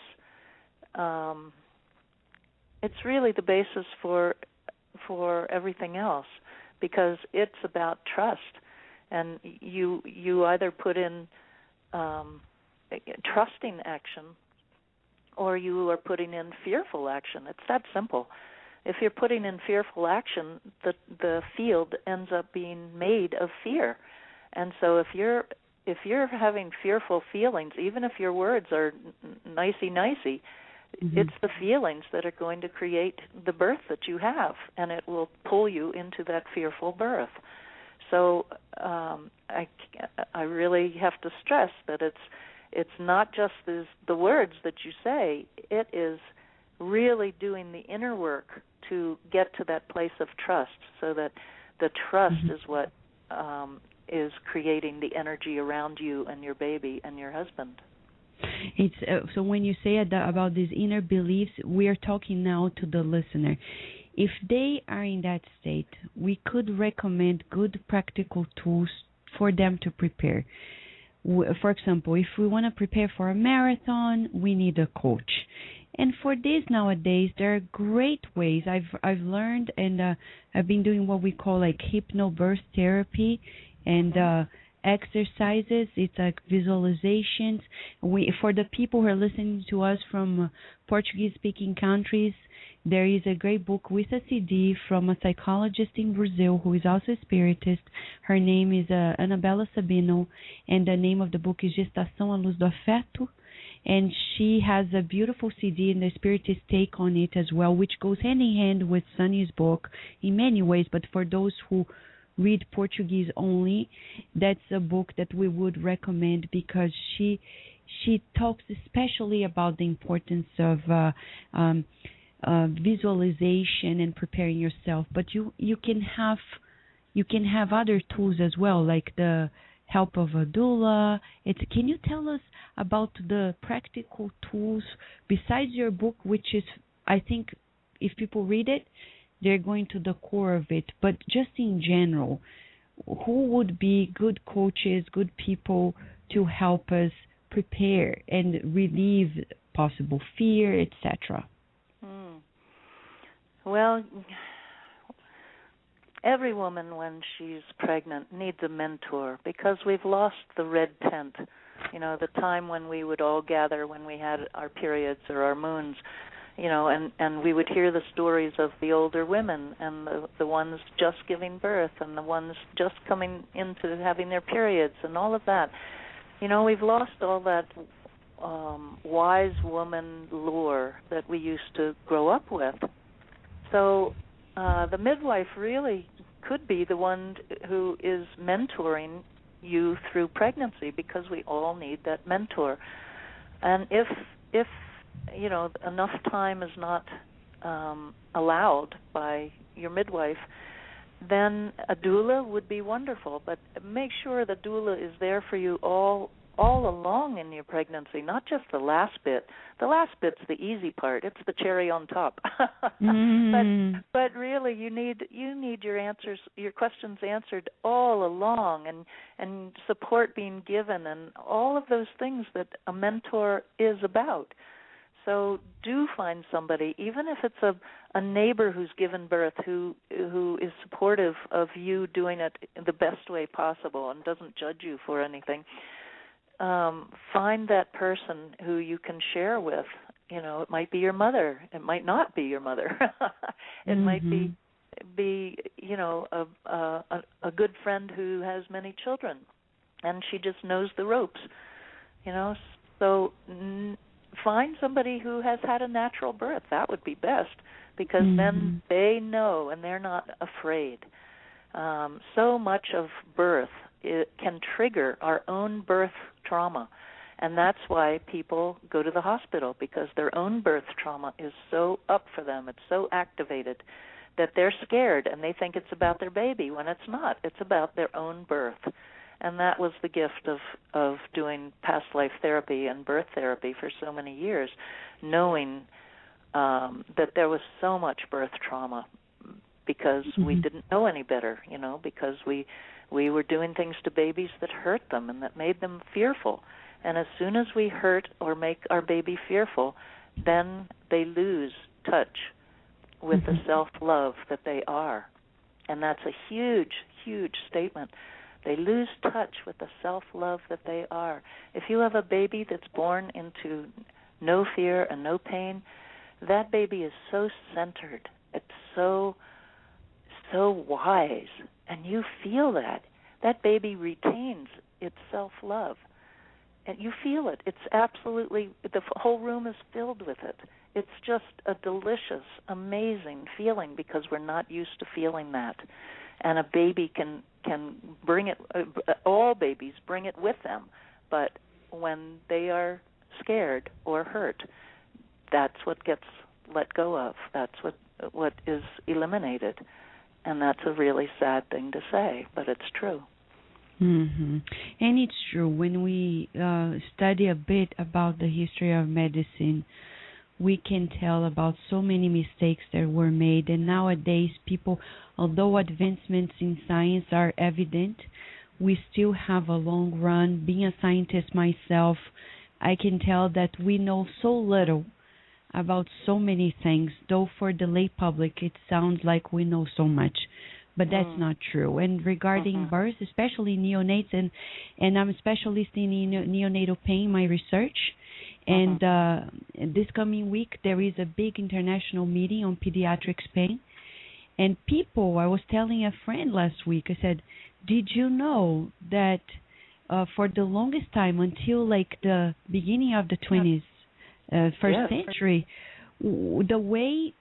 It's really the basis for everything else, because it's about trust, and you either put in trusting action, or you are putting in fearful action. It's that simple. If you're putting in fearful action, the field ends up being made of fear, and so if you're having fearful feelings, even if your words are nicey, it's the feelings that are going to create the birth that you have, and it will pull you into that fearful birth. So I really have to stress that it's not just the words that you say. It is really doing the inner work to get to that place of trust, so that the trust is what is creating the energy around you and your baby and your husband. It's so when you say about these inner beliefs, we are talking now to the listener. If they are in that state, we could recommend good practical tools for them to prepare. For example, if we want to prepare for a marathon, we need a coach. And for this nowadays, there are great ways. I've learned, and I've been doing what we call like hypnobirth therapy, and exercises. It's like visualizations. For the people who are listening to us from Portuguese-speaking countries, there is a great book with a CD from a psychologist in Brazil who is also a spiritist. Her name is Anabela Sabino, and the name of the book is Gestação à Luz do Afeto. And she has a beautiful CD, and the spiritist take on it as well, which goes hand in hand with Sunny's book in many ways. But for those who read Portuguese only, that's a book that we would recommend, because she talks especially about the importance of visualization and preparing yourself. But you can have other tools as well, like the help of a doula. Can you tell us about the practical tools besides your book, which is, I think, if people read it, they're going to the core of it. But just in general, who would be good coaches, good people to help us prepare and relieve possible fear, etc.? Well, every woman when she's pregnant needs a mentor, because we've lost the red tent, the time when we would all gather when we had our periods or our moons, and we would hear the stories of the older women and the ones just giving birth and the ones just coming into having their periods and all of that. We've lost all that wise woman lore that we used to grow up with. So the midwife really could be the one who is mentoring you through pregnancy, because we all need that mentor. And if enough time is not allowed by your midwife, then a doula would be wonderful. But make sure the doula is there for you all along in your pregnancy, not just the last bit. The last bit's the easy part. It's the cherry on top. But really, you need your questions answered all along, and support being given, and all of those things that a mentor is about. So do find somebody, even if it's a neighbor who's given birth, who is supportive of you doing it the best way possible and doesn't judge you for anything. Find that person who you can share with. It might be your mother. It might not be your mother. It might be be, a good friend who has many children, and she just knows the ropes, So find somebody who has had a natural birth. That would be best, because then they know and they're not afraid. So much of birth can trigger our own birth trauma, and that's why people go to the hospital, because their own birth trauma is so up for them. It's so activated that they're scared, and they think it's about their baby when it's not. It's about their own birth. And that was the gift of doing past life therapy and birth therapy for so many years, knowing that there was so much birth trauma because we didn't know any better, because we were doing things to babies that hurt them and that made them fearful. And as soon as we hurt or make our baby fearful, then they lose touch with the self-love that they are. And that's a huge, huge statement. They lose touch with the self-love that they are. If you have a baby that's born into no fear and no pain, that baby is so centered. It's so wise. And you feel that. That baby retains its self-love. And you feel it. It's absolutely, the whole room is filled with it. It's just a delicious, amazing feeling, because we're not used to feeling that. And a baby can bring it, all babies bring it with them. But when they are scared or hurt, that's what gets let go of. That's what is eliminated. And that's a really sad thing to say, but it's true. And it's true. When we study a bit about the history of medicine, we can tell about so many mistakes that were made. And nowadays, people, although advancements in science are evident, we still have a long run. Being a scientist myself, I can tell that we know so little about so many things, though for the lay public it sounds like we know so much. But that's not true. And regarding birth, especially neonates, and I'm a specialist in neonatal pain, my research. And this coming week, there is a big international meeting on pediatrics pain. And people, I was telling a friend last week, I said, did you know that for the longest time, until like the beginning of the 20th, first century, the way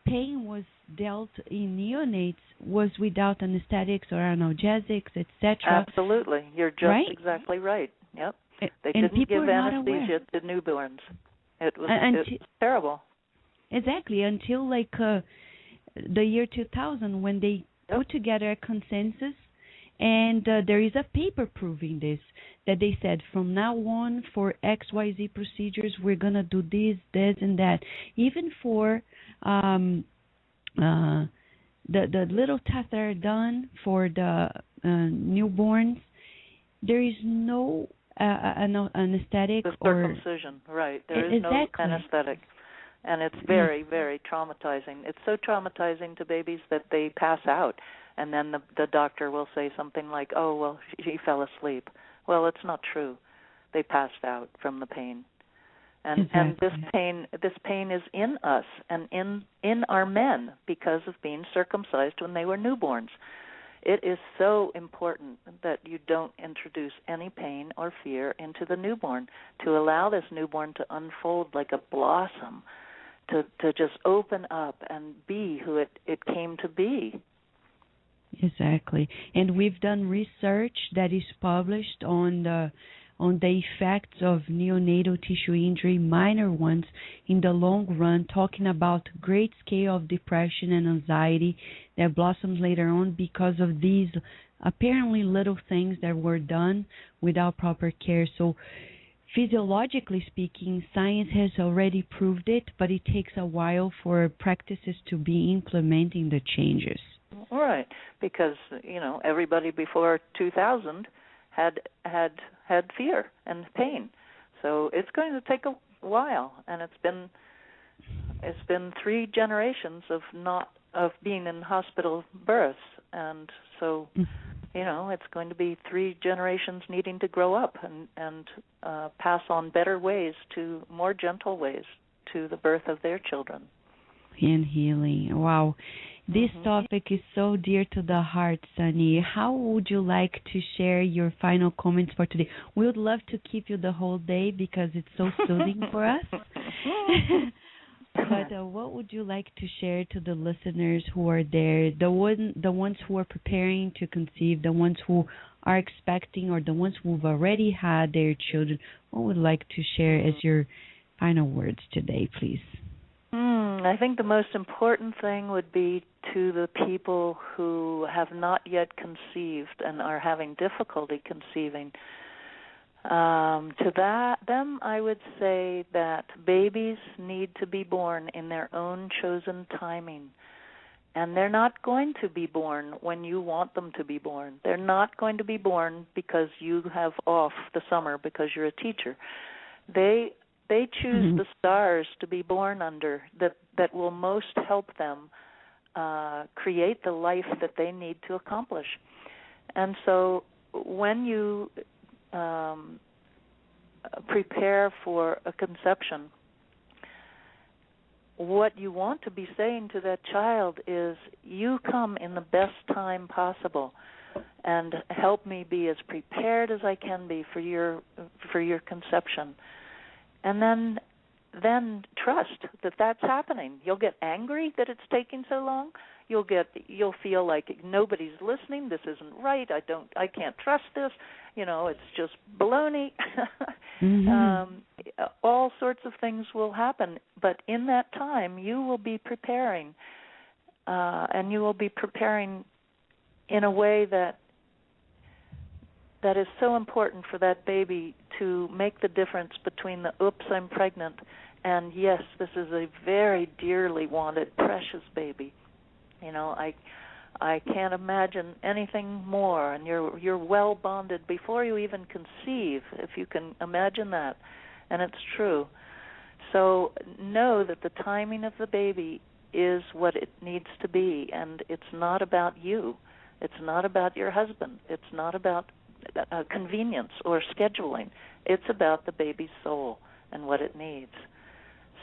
pain was dealt in neonates was without anesthetics or analgesics, etc. Absolutely. You're just exactly right. Yep. They didn't give anesthesia to newborns. It was terrible. Exactly. Until like the year 2000, when they put together a consensus, and there is a paper proving this, that they said from now on for XYZ procedures, we're going to do this, and that. Even for the little tests that are done for the newborns, there is no anesthetic the circumcision, right? There is no anesthetic, and it's very, very traumatizing. It's so traumatizing to babies that they pass out, and then the doctor will say something like, "Oh, well, she fell asleep." Well, it's not true. They passed out from the pain. And this pain is in us and in our men because of being circumcised when they were newborns. It is so important that you don't introduce any pain or fear into the newborn, to allow this newborn to unfold like a blossom, to just open up and be who it came to be. Exactly. And we've done research that is published on the effects of neonatal tissue injury, minor ones, in the long run, talking about great scale of depression and anxiety that blossoms later on because of these apparently little things that were done without proper care. So physiologically speaking, science has already proved it, but it takes a while for practices to be implementing the changes. All right, because, everybody before 2000 had fear and pain. So it's going to take a while, and it's been 3 generations of being in hospital births, and so it's going to be 3 generations needing to grow up and pass on better ways, to more gentle ways, to the birth of their children. And healing. Wow. This topic is so dear to the heart, Sunny. How would you like to share your final comments for today? We would love to keep you the whole day because it's so soothing for us. But what would you like to share to the listeners who are there, the ones who are preparing to conceive, the ones who are expecting, or the ones who've already had their children? What would you like to share as your final words today, please? I think the most important thing would be to the people who have not yet conceived and are having difficulty conceiving. To them, I would say that babies need to be born in their own chosen timing. And they're not going to be born when you want them to be born. They're not going to be born because you have off the summer because you're a teacher. They choose the stars to be born under that will most help them create the life that they need to accomplish. And so when you prepare for a conception, what you want to be saying to that child is, you come in the best time possible and help me be as prepared as I can be for your conception. And then trust that that's happening. You'll get angry that it's taking so long. You'll feel like nobody's listening. This isn't right. I can't trust this. It's just baloney. All sorts of things will happen, but in that time you will be preparing, and you will be preparing in a way that is so important for that baby to make the difference between the oops, I'm pregnant, and yes, this is a very dearly wanted, precious baby. I can't imagine anything more, and you're well bonded before you even conceive, if you can imagine that, and it's true. So know that the timing of the baby is what it needs to be, and it's not about you. It's not about your husband. It's not about convenience or scheduling. It's about the baby's soul and what it needs.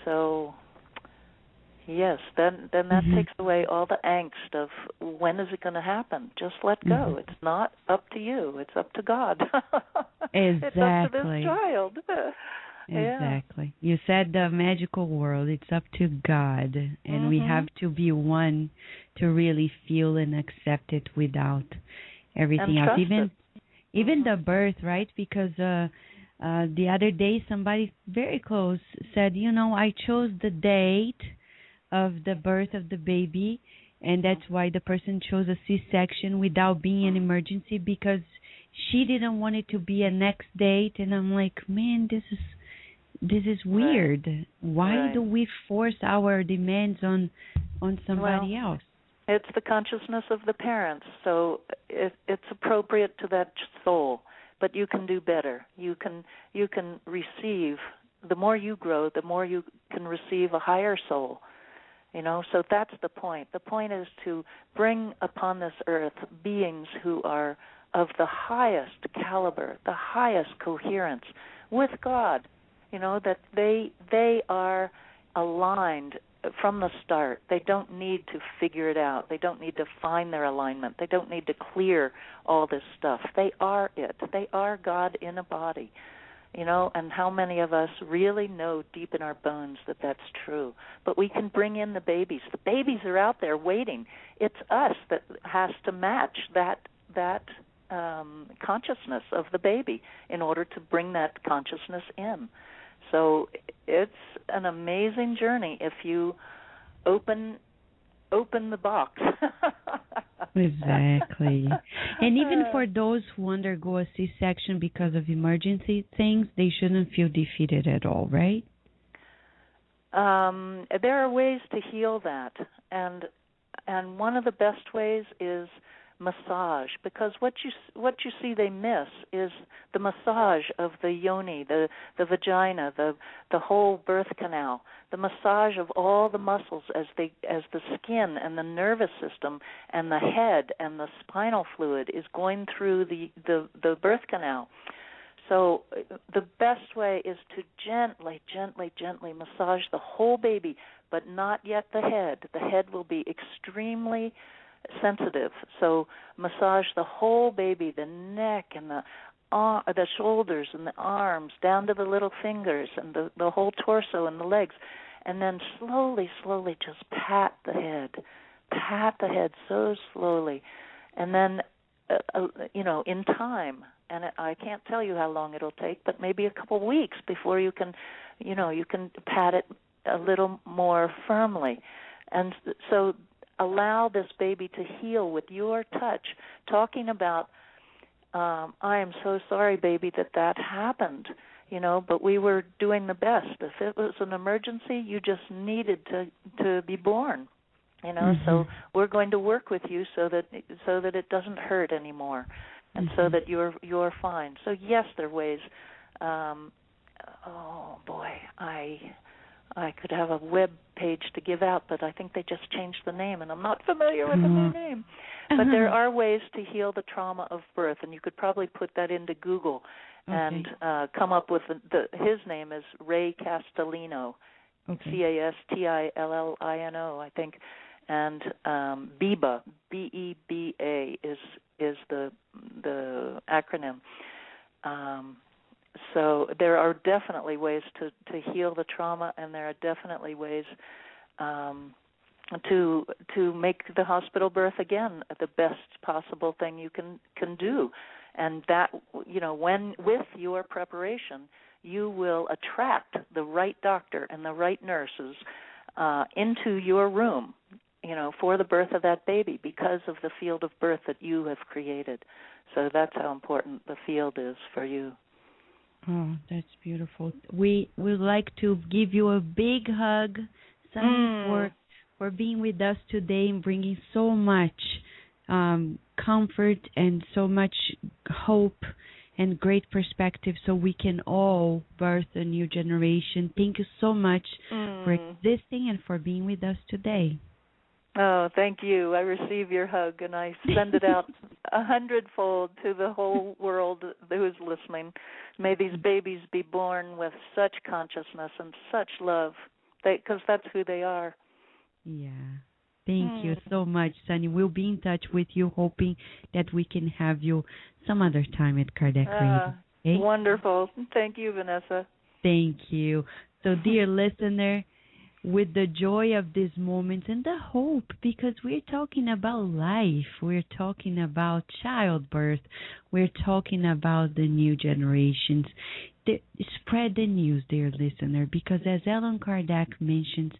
So yes, then that takes away all the angst of when is it going to happen. Just let go. It's not up to you. It's up to God. Exactly. It's up to this child. Exactly. You said the magical word. It's up to God, and we have to be one to really feel and accept it without everything else. Even the birth, right? Because the other day somebody very close said, I chose the date of the birth of the baby, and that's why the person chose a C-section without being an emergency, because she didn't want it to be a next date. And I'm like, man, this is weird. Right. Why do we force our demands on somebody else? It's the consciousness of the parents, so it's appropriate to that soul. But you can do better. You can receive. The more you grow, the more you can receive a higher soul. So that's the point. The point is to bring upon this earth beings who are of the highest caliber, the highest coherence with God. That they are aligned from the start. They don't need to figure it out. They don't need to find their alignment. They don't need to clear all this stuff. They are it. They are God in a body. And how many of us really know deep in our bones that that's true? But we can bring in the babies. The babies are out there waiting. It's us that has to match that consciousness of the baby in order to bring that consciousness in. So it's an amazing journey if you open the box. Exactly. And even for those who undergo a C-section because of emergency things, they shouldn't feel defeated at all, right? There are ways to heal that, and one of the best ways is massage, because what you see they miss is the massage of the yoni, the vagina, the whole birth canal, the massage of all the muscles as the skin and the nervous system and the head and the spinal fluid is going through the birth canal. So the best way is to gently, gently, gently massage the whole baby, but not yet the head. The head will be extremely sensitive. So massage the whole baby, the neck and the shoulders and the arms, down to the little fingers and the whole torso and the legs. And then slowly, slowly just pat the head so slowly. And then, in time, and I can't tell you how long it'll take, but maybe a couple weeks before you can pat it a little more firmly. And so allow this baby to heal with your touch, talking about, I am so sorry, baby, that happened, but we were doing the best. If it was an emergency, you just needed to be born, so we're going to work with you so that it doesn't hurt anymore, and so that you're fine. So yes, there are ways. Oh boy, I could have a web page to give out, but I think they just changed the name, and I'm not familiar with the new name. But there are ways to heal the trauma of birth, and you could probably put that into Google and come up with his name is Ray Castellino, Castillino, I think, and BEBA, BEBA is the acronym. So there are definitely ways to heal the trauma, and there are definitely ways to make the hospital birth again the best possible thing you can do. And that, when with your preparation, you will attract the right doctor and the right nurses into your room, for the birth of that baby, because of the field of birth that you have created. So that's how important the field is for you. Oh, that's beautiful. We would like to give you a big hug, Sunny, for being with us today and bringing so much comfort and so much hope and great perspective so we can all birth a new generation. Thank you so much for existing and for being with us today. Oh, thank you. I receive your hug, and I send it out 100-fold to the whole world who's listening. May these babies be born with such consciousness and such love, because that's who they are. Yeah. Thank you so much, Sunny. We'll be in touch with you, hoping that we can have you some other time at Kardec Radio. Okay? Wonderful. Thank you, Vanessa. Thank you. So, dear listener, with the joy of these moments and the hope, because we're talking about life, we're talking about childbirth, we're talking about the new generations. Spread the news, dear listener, because as Allan Kardec mentions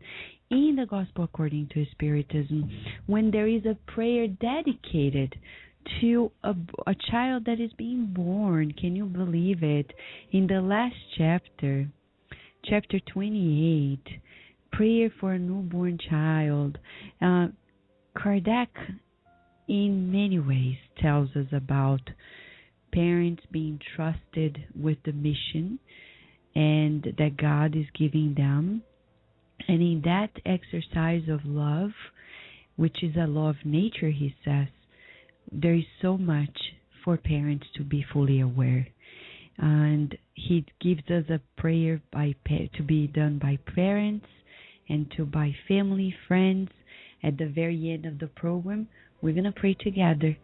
in the Gospel According to Spiritism, when there is a prayer dedicated to a child that is being born, can you believe it? In the last chapter, chapter 28, prayer for a newborn child, Kardec in many ways tells us about parents being trusted with the mission and that God is giving them. And in that exercise of love, which is a law of nature, he says, there is so much for parents to be fully aware. And he gives us a prayer to be done by parents and by family, friends. At the very end of the program, we're going to pray together.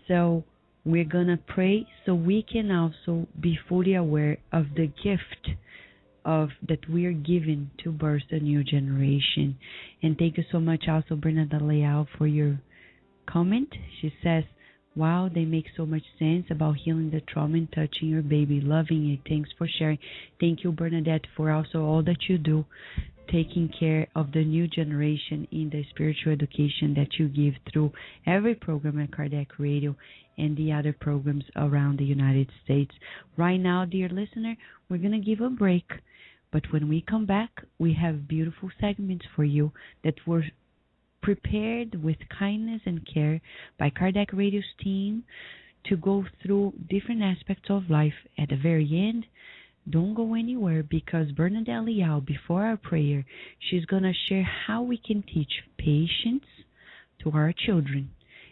So we're going to pray so we can also be fully aware of the gift of that we are given to birth a new generation. And thank you so much also, Bernarda Leal, for your comment. She says, wow, they make so much sense about healing the trauma and touching your baby. Loving it. Thanks for sharing. Thank you, Bernadette, for also all that you do, taking care of the new generation in the spiritual education that you give through every program at Kardec Radio and the other programs around the United States. Right now, dear listener, we're going to give a break. But when we come back, we have beautiful segments for you that were prepared with kindness and care by Kardec Radio's team to go through different aspects of life. At the very end, don't go anywhere, because Bernadette Leal, before our prayer, she's going to share how we can teach patience to our children.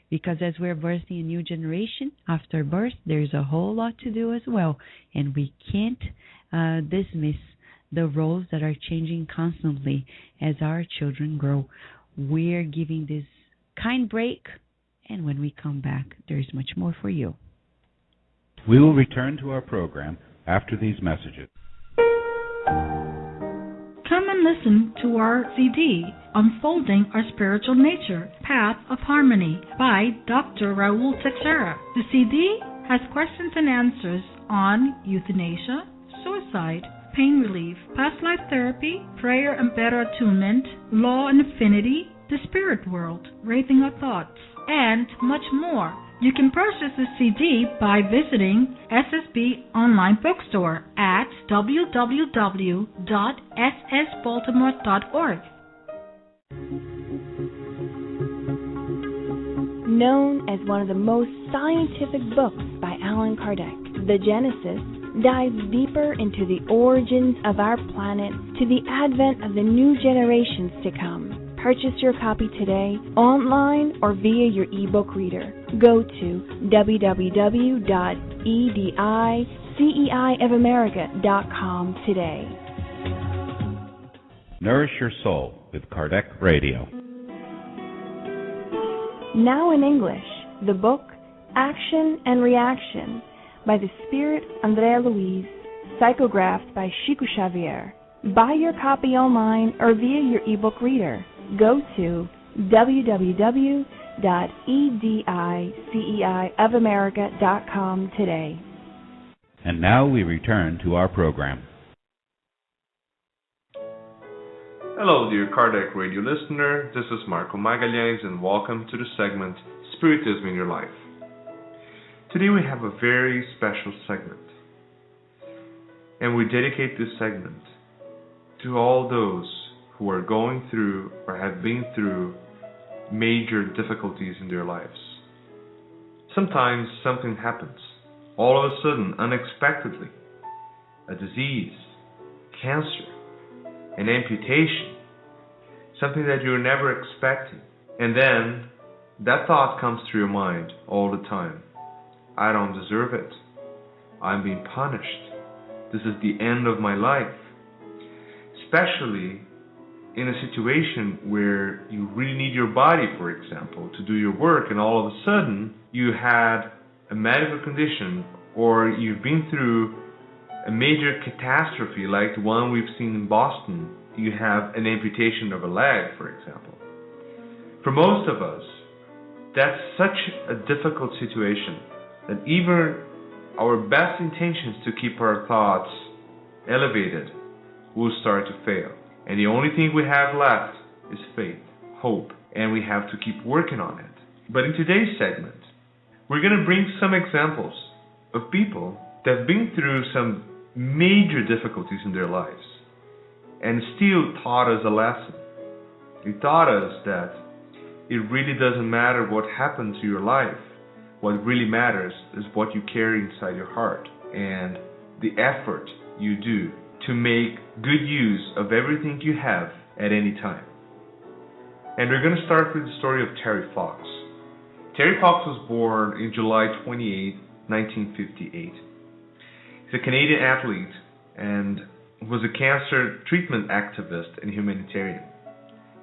Because as we're birthing a new generation, after birth, there's a whole lot to do as well. And we can't dismiss the roles that are changing constantly as our children grow. We're giving this kind break, and when we come back, there's much more for you. We will return to our program after these messages. Come and listen to our CD, Unfolding Our Spiritual Nature, Path of Harmony, by Dr. Raul Teixeira. The CD has questions and answers on euthanasia, suicide, pain relief, past life therapy, prayer and better attunement, law and affinity, the spirit world, raising our thoughts, and much more. You can purchase the CD by visiting SSB Online Bookstore at www.ssbaltimore.org. Known as one of the most scientific books by Allan Kardec, The Genesis dives deeper into the origins of our planet to the advent of the new generations to come. Purchase your copy today, online or via your ebook reader. Go to www.ediceiofamerica.com today. Nourish Your Soul with Kardec Radio. Now in English, the book Action and Reaction by the Spirit Andrea Louise, psychographed by Chico Xavier. Buy your copy online or via your ebook reader. Go to www.ediceiofamerica.com today. And now we return to our program. Hello, dear Kardec Radio listener. This is Marco Magalhães, and welcome to the segment Spiritism in Your Life. Today we have a very special segment, and we dedicate this segment to all those who are going through or have been through major difficulties in their lives. Sometimes something happens, all of a sudden, unexpectedly. A disease, cancer, an amputation, something that you were never expecting. And then that thought comes through your mind all the time. I don't deserve it. I'm being punished. This is the end of my life. Especially in a situation where you really need your body, for example, to do your work, and all of a sudden you had a medical condition, or you've been through a major catastrophe like the one we've seen in Boston. You have an amputation of a leg, for example. For most of us, that's such a difficult situation that even our best intentions to keep our thoughts elevated will start to fail. And the only thing we have left is faith, hope, and we have to keep working on it. But in today's segment, we're going to bring some examples of people that have been through some major difficulties in their lives and still taught us a lesson. It taught us that it really doesn't matter what happens to your life. What really matters is what you carry inside your heart and the effort you do to make good use of everything you have at any time. And we're going to start with the story of Terry Fox. Terry Fox was born in July 28, 1958. He's a Canadian athlete and was a cancer treatment activist and humanitarian.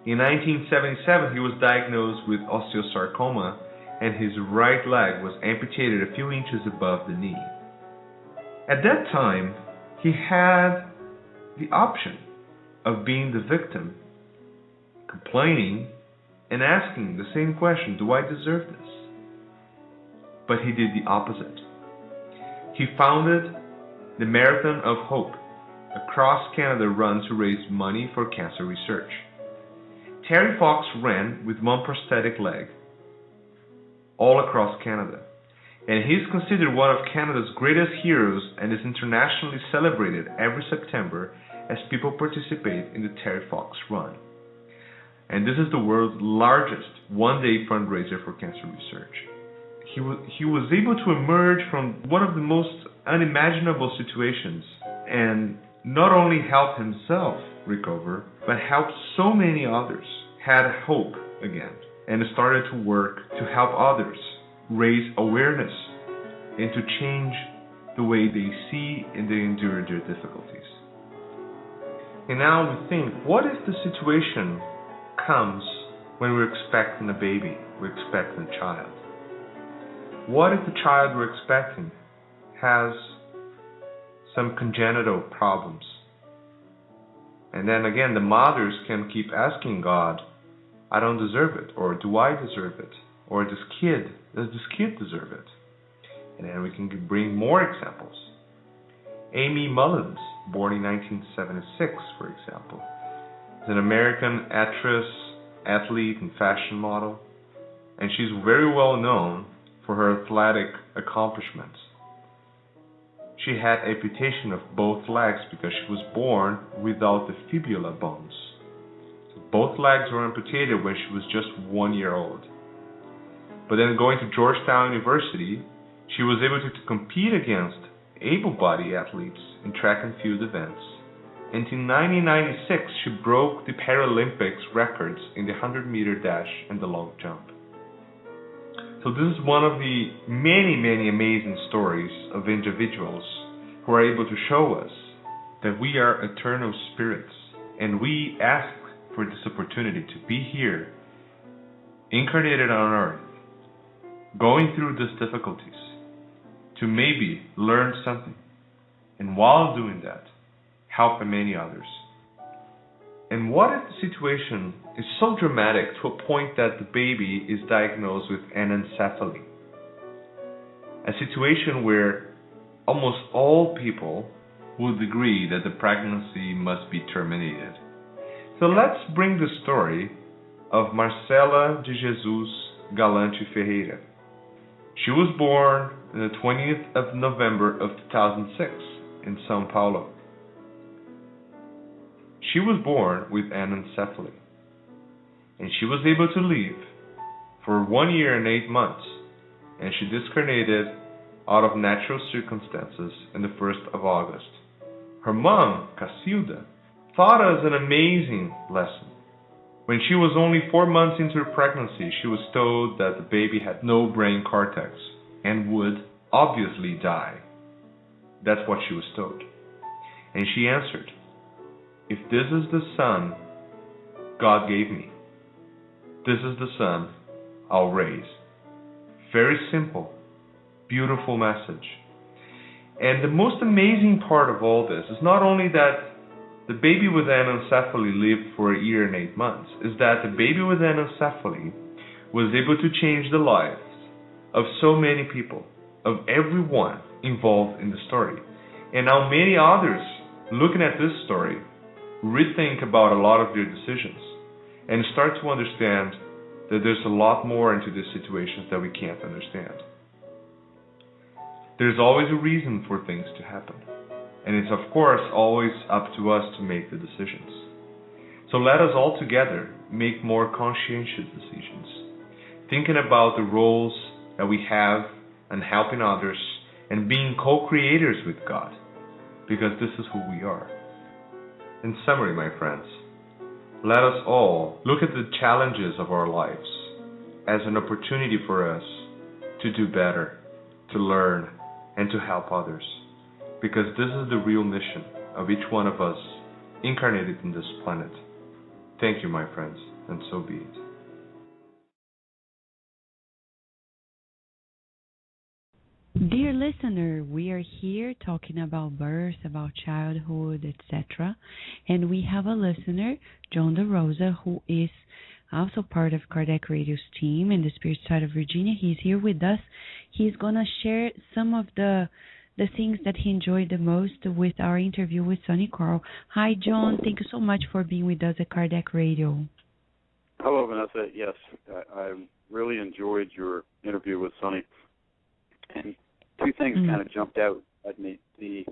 In 1977, he was diagnosed with osteosarcoma, and his right leg was amputated a few inches above the knee. At that time, he had the option of being the victim, complaining, and asking the same question, do I deserve this? But he did the opposite. He founded the Marathon of Hope, a cross-Canada run to raise money for cancer research. Terry Fox ran with one prosthetic leg all across Canada, and he is considered one of Canada's greatest heroes and is internationally celebrated every September as people participate in the Terry Fox Run. And this is the world's largest one-day fundraiser for cancer research. He was able to emerge from one of the most unimaginable situations and not only help himself recover, but help so many others had hope again. and started to work to help others, raise awareness, and to change the way they see and they endure their difficulties. And now we think, what if the situation comes when we're expecting a baby, we're expecting a child? What if the child we're expecting has some congenital problems? And then again, the mothers can keep asking God, I don't deserve it, or do I deserve it? Or does this kid deserve it? And then we can bring more examples. Amy Mullins, born in 1976, for example, is an American actress, athlete, and fashion model, and she's very well known for her athletic accomplishments. She had amputation of both legs because she was born without the fibula bones. So both legs were amputated when she was just 1 year old. But then going to Georgetown University, she was able to compete against able-bodied athletes in track and field events. And in 1996, she broke the Paralympics records in the 100-meter dash and the long jump. So this is one of the many, many amazing stories of individuals who are able to show us that we are eternal spirits, and we ask for this opportunity to be here, incarnated on earth, going through these difficulties, to maybe learn something, and while doing that, help many others. And what if the situation is so dramatic to a point that the baby is diagnosed with anencephaly? A situation where almost all people would agree that the pregnancy must be terminated. So let's bring the story of Marcela de Jesus Galante Ferreira. She was born on the 20th of November of 2006 in São Paulo. She was born with anencephaly, and she was able to live for 1 year and 8 months, and she discarnated out of natural circumstances on the 1st of August. Her mom, Cacilda, taught us an amazing lesson. When she was only 4 months into her pregnancy, she was told that the baby had no brain cortex and would obviously die. That's what she was told. And she answered, if this is the son God gave me, this is the son I'll raise. Very simple, beautiful message. And the most amazing part of all this is not only that the baby with anencephaly lived for 1 year and 8 months, is that the baby with anencephaly was able to change the lives of so many people, of everyone involved in the story. And now many others, looking at this story, rethink about a lot of their decisions and start to understand that there's a lot more into these situations that we can't understand. There's always a reason for things to happen, and it's of course always up to us to make the decisions. So let us all together make more conscientious decisions, thinking about the roles that we have and helping others and being co-creators with God, because this is who we are. In summary, my friends, let us all look at the challenges of our lives as an opportunity for us to do better, to learn, and to help others, because this is the real mission of each one of us incarnated in this planet. Thank you, my friends, and so be it. Dear listener, we are here talking about birth, about childhood, etc. And we have a listener, John DeRosa, who is also part of Kardec Radio's team in the Spirit Side of Virginia. He's here with us. He's going to share some of the things that he enjoyed the most with our interview with Sonny Carl. Hi, John. Thank you so much for being with us at Kardec Radio. Hello, Vanessa. Yes, I really enjoyed your interview with Sonny. And two things kind of jumped out at me. The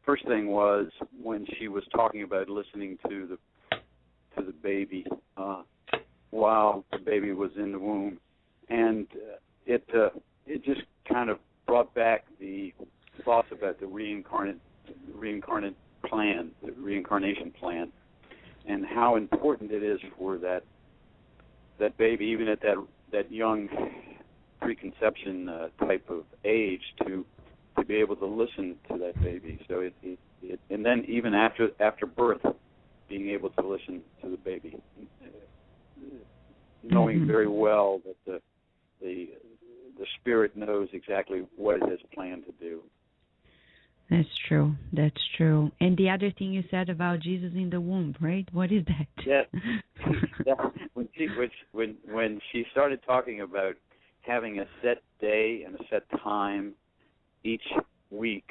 first thing was when she was talking about listening to the baby while the baby was in the womb, and it just kind of brought back the thoughts about the reincarnation plan, and how important it is for that that baby, even at that young preconception type of age, to be able to listen to that baby. So it and then even after birth, being able to listen to the baby, knowing very well that the Spirit knows exactly what it has planned to do. That's true. That's true. And the other thing you said about Jesus in the womb, right? What is that? Yeah. When she started talking about having a set day and a set time each week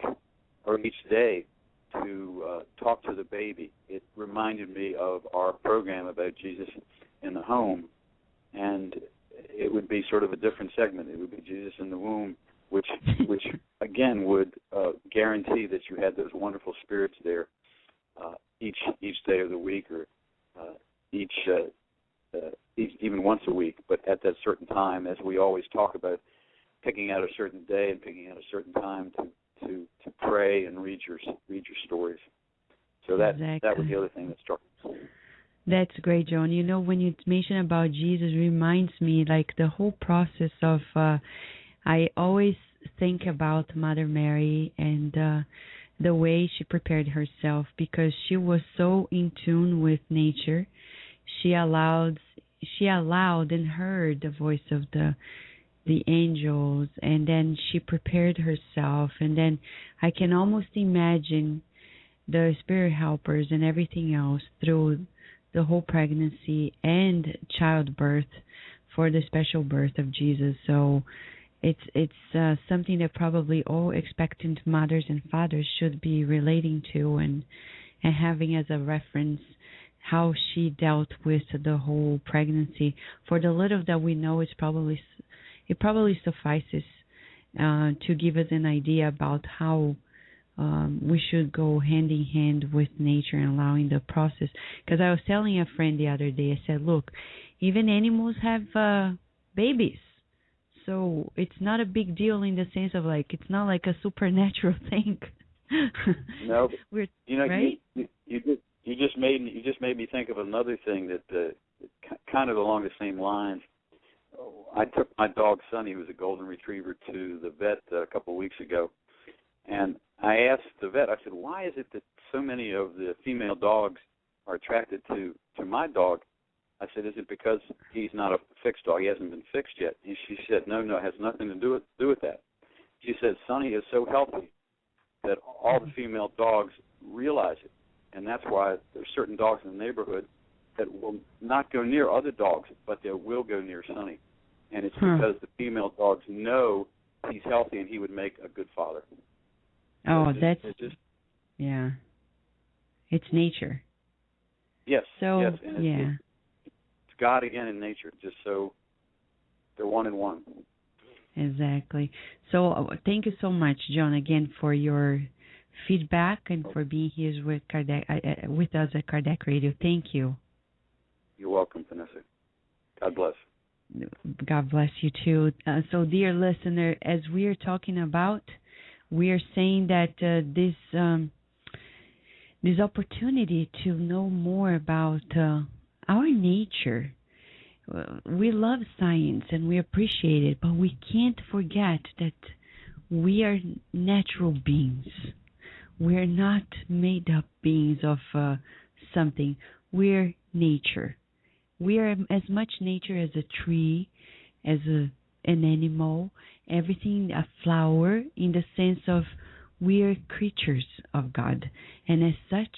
or each day to talk to the baby, it reminded me of our program about Jesus in the home, and it would be sort of a different segment. It would be Jesus in the womb, which again would guarantee that you had those wonderful spirits there each day of the week, or each even once a week, but at that certain time, as we always talk about, picking out a certain day and picking out a certain time to pray and read your stories. So that was the other thing that struck me. That's great, John. You know, when you mention about Jesus, reminds me like the whole process of. I always think about Mother Mary and the way she prepared herself, because she was so in tune with nature. She allowed and heard the voice of the angels, and then she prepared herself, and then I can almost imagine the spirit helpers and everything else through the whole pregnancy and childbirth for the special birth of Jesus. So it's something that probably all expectant mothers and fathers should be relating to and having as a reference how she dealt with the whole pregnancy. For the little that we know, it probably suffices to give us an idea about how we should go hand in hand with nature and allowing the process. Because I was telling a friend the other day, I said, look, even animals have babies. So it's not a big deal in the sense of like, it's not like a supernatural thing. No, but, right? You just made me think of another thing that kind of along the same lines. I took my dog Sonny, who was a golden retriever, to the vet a couple of weeks ago, and I asked the vet, I said, why is it that so many of the female dogs are attracted to my dog? I said, is it because he's not a fixed dog? He hasn't been fixed yet. And she said, no, it has nothing to do with that. She said, Sonny is so healthy that all the female dogs realize it. And that's why there's certain dogs in the neighborhood that will not go near other dogs, but they will go near Sonny. And it's because the female dogs know he's healthy and he would make a good father. Oh, yeah. It's nature. Yes. So, yes. And yeah. It's God again in nature, just so they're one in one. Exactly. So thank you so much, John, again, for your feedback and for being here with us at Kardec Radio. Thank you. You're welcome, Vanessa. God bless. God bless you too. So, dear listener, as we are talking about, we are saying that this opportunity to know more about our nature. We love science and we appreciate it, but we can't forget that we are natural beings. We are not made up beings of something. We're nature. We are as much nature as a tree, as an animal, everything, a flower, in the sense of we are creatures of God. And as such,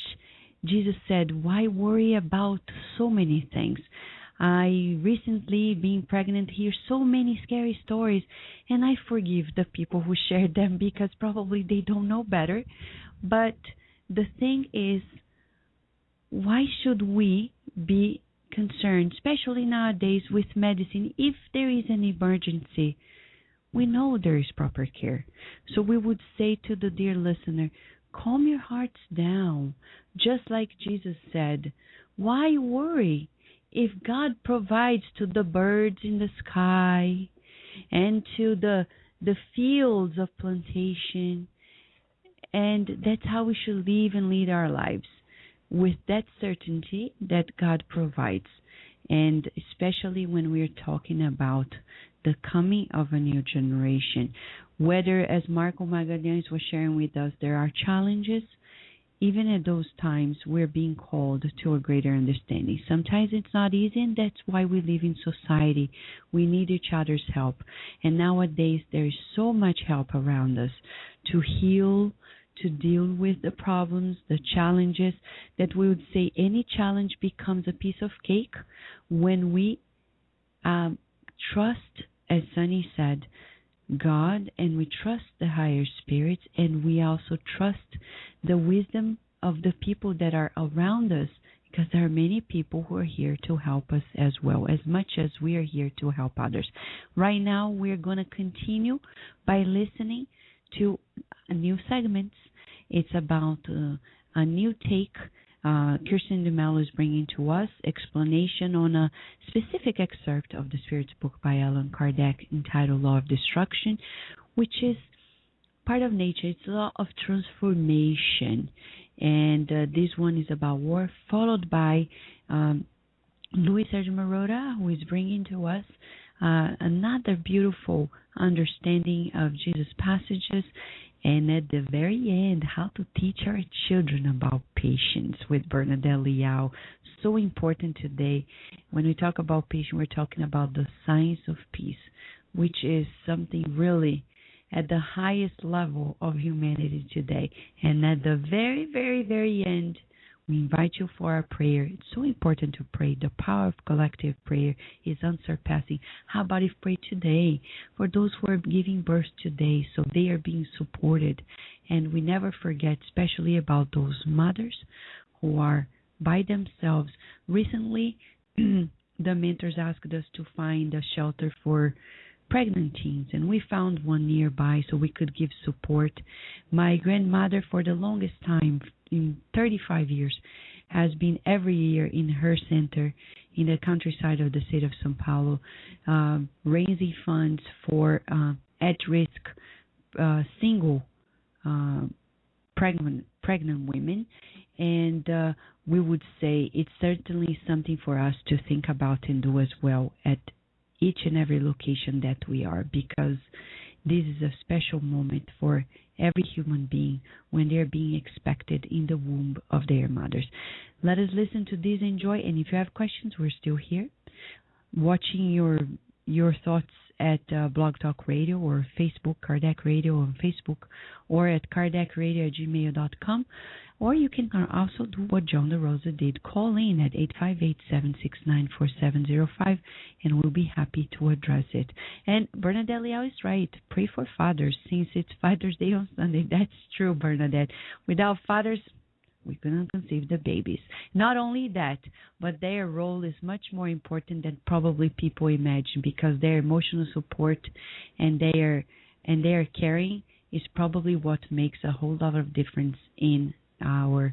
Jesus said, why worry about so many things? I recently, being pregnant, hear so many scary stories, and I forgive the people who shared them because probably they don't know better. But the thing is, why should we be concerned, especially nowadays with medicine? If there is an emergency, we know there is proper care. So we would say to the dear listener, calm your hearts down. Just like Jesus said, why worry if God provides to the birds in the sky and to the fields of plantation? And that's how we should live and lead our lives, with that certainty that God provides. and especially when we're talking about the coming of a new generation. Whether, as Marco Magalhães was sharing with us, there are challenges, even at those times we're being called to a greater understanding. Sometimes it's not easy, and that's why we live in society. We need each other's help. And nowadays there is so much help around us to heal, to deal with the problems, the challenges, that we would say any challenge becomes a piece of cake when we trust, as Sunny said, God, and we trust the higher spirits, and we also trust the wisdom of the people that are around us, because there are many people who are here to help us as well, as much as we are here to help others. Right now, we're going to continue by listening to new segments. It's about a new take. Kirsten DeMello is bringing to us explanation on a specific excerpt of the Spirit's book by Allan Kardec entitled Law of Destruction, which is part of nature. It's a law of transformation. And this one is about war, followed by Luis Sergio Maroda, who is bringing to us another beautiful understanding of Jesus' passages. And at the very end, how to teach our children about patience with Bernadette Leal. So important today. When we talk about patience, we're talking about the science of peace, which is something really at the highest level of humanity today. And at the very, very, very end, we invite you for our prayer. It's so important to pray. The power of collective prayer is unsurpassing. How about if pray today for those who are giving birth today, so they are being supported. And we never forget, especially about those mothers who are by themselves. Recently, the mentors asked us to find a shelter for pregnant teens, and we found one nearby so we could give support. My grandmother, for the longest time, in 35 years, has been every year in her center in the countryside of the state of São Paulo, raising funds for at-risk single pregnant women. And we would say it's certainly something for us to think about and do as well at each and every location that we are, because this is a special moment for every human being when they're being expected in the womb of their mothers. Let us listen to this, enjoy, and if you have questions, we're still here. Watching your thoughts at Blog Talk Radio or Facebook, Kardec Radio on Facebook, or at kardecradio@gmail.com. Or you can also do what John DeRosa did. Call in at 858-769-4705, and we'll be happy to address it. And Bernadette Leal is right. Pray for fathers, since it's Father's Day on Sunday. That's true, Bernadette. Without fathers, we couldn't conceive the babies. Not only that, but their role is much more important than probably people imagine, because their emotional support and their caring is probably what makes a whole lot of difference in our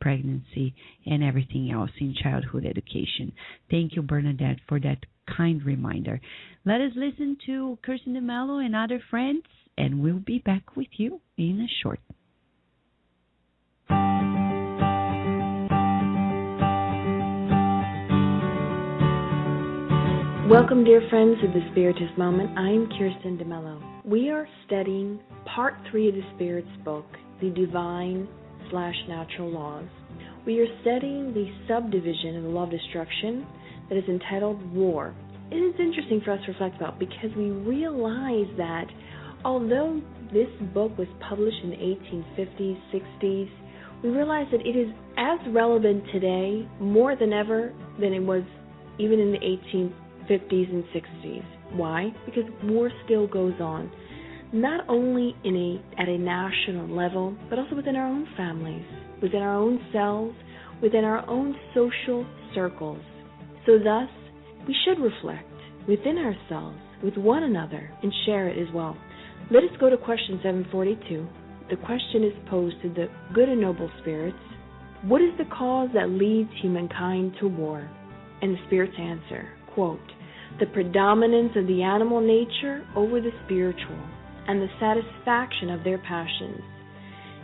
pregnancy and everything else in childhood education. Thank you, Bernadette, for that kind reminder. Let us listen to Kirsten DeMello and other friends, and we'll be back with you in a short. Welcome, dear friends, to the Spiritist Moment. I'm Kirsten DeMello. We are studying Part 3 of the Spirit's book, The Divine/Natural Laws. We are studying the subdivision of the Law of Destruction that is entitled War. It is interesting for us to reflect about, because we realize that although this book was published in the 1850s, 60s, we realize that it is as relevant today, more than ever, than it was even in the 1850s and 60s. Why? Because war still goes on, not only at a national level, but also within our own families, within our own selves, within our own social circles. So thus, we should reflect within ourselves, with one another, and share it as well. Let us go to question 742. The question is posed to the good and noble spirits: what is the cause that leads humankind to war? And the spirits answer, quote, the predominance of the animal nature over the spiritual, and the satisfaction of their passions.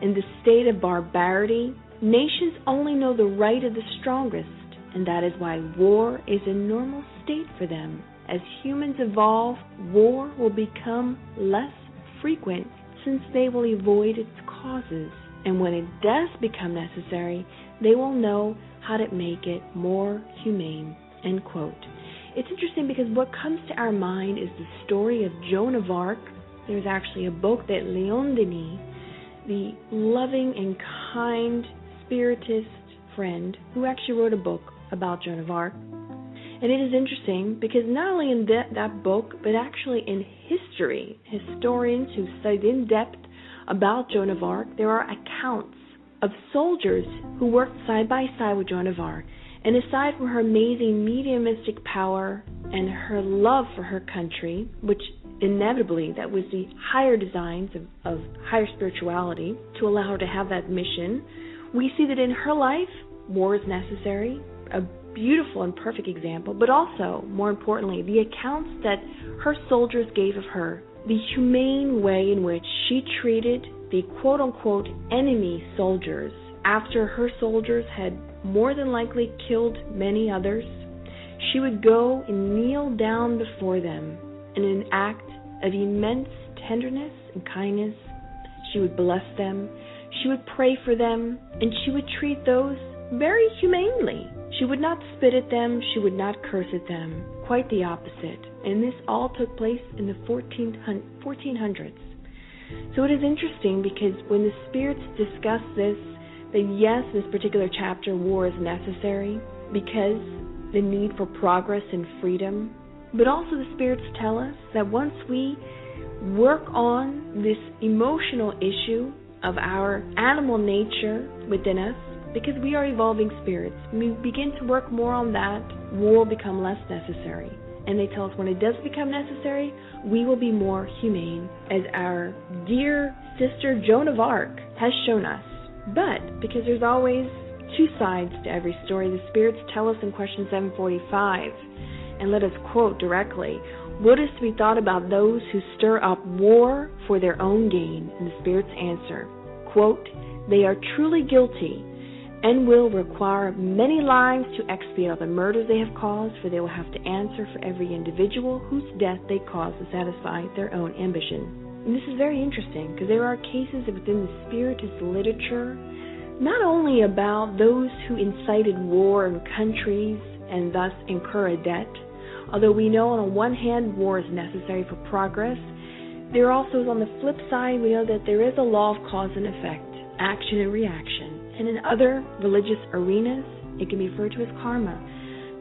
In the state of barbarity, nations only know the right of the strongest and that is why war is a normal state for them. As humans evolve, war will become less frequent since they will avoid its causes. And when it does become necessary, they will know how to make it more humane. End quote. It's interesting because what comes to our mind is the story of Joan of Arc. There's actually a book that Leon Denis, the loving and kind spiritist friend, who actually wrote a book about Joan of Arc. And it is interesting because not only in that book, but actually in history, historians who studied in depth about Joan of Arc, there are accounts of soldiers who worked side by side with Joan of Arc. And aside from her amazing mediumistic power and her love for her country, which inevitably that was the higher designs of higher spirituality to allow her to have that mission, we see that in her life, war is necessary, a beautiful and perfect example, but also, more importantly, the accounts that her soldiers gave of her, the humane way in which she treated the quote-unquote enemy soldiers after her soldiers had more than likely killed many others. She would go and kneel down before them in an act of immense tenderness and kindness. She would bless them, she would pray for them, and she would treat those very humanely. She would not spit at them, she would not curse at them, quite the opposite. And this all took place in the 1400s. So it is interesting because when the spirits discuss this, that yes, this particular chapter, war is necessary because the need for progress and freedom, but also the spirits tell us that once we work on this emotional issue of our animal nature within us, because we are evolving spirits, we begin to work more on that, war will become less necessary. And they tell us when it does become necessary, we will be more humane, as our dear sister Joan of Arc has shown us. But because there's always two sides to every story, the spirits tell us in question 745, and let us quote directly, "What is to be thought about those who stir up war for their own gain?" And the spirits answer, quote, "They are truly guilty and will require many lives to expiate all the murders they have caused, for they will have to answer for every individual whose death they caused to satisfy their own ambition." And this is very interesting because there are cases within the spiritist literature, not only about those who incited war in countries and thus incur a debt, although we know on one hand war is necessary for progress, there also is on the flip side, we know that there is a law of cause and effect, action and reaction. And in other religious arenas, it can be referred to as karma.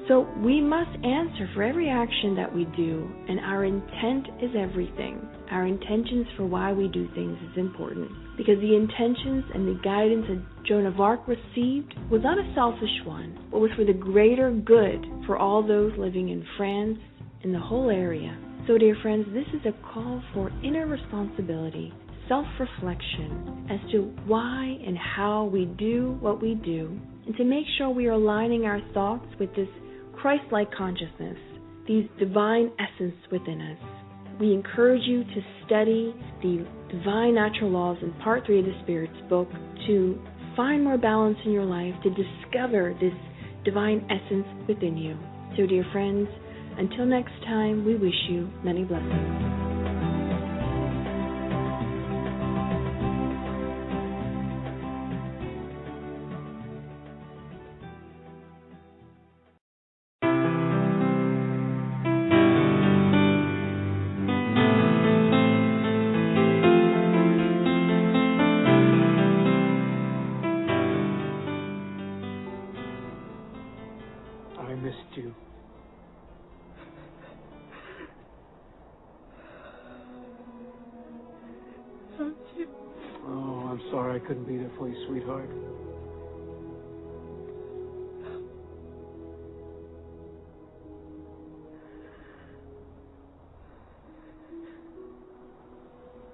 So we must answer for every action that we do, and our intent is everything. Our intentions for why we do things is important, because the intentions and the guidance that Joan of Arc received was not a selfish one, but was for the greater good for all those living in France and the whole area. So dear friends, this is a call for inner responsibility, self-reflection as to why and how we do what we do, and to make sure we are aligning our thoughts with this Christ-like consciousness, these divine essence within us. We encourage you to study the Divine Natural Laws in Part 3 of the Spirit's book to find more balance in your life, to discover this divine essence within you. So dear friends, until next time, we wish you many blessings. I couldn't be there for you, sweetheart.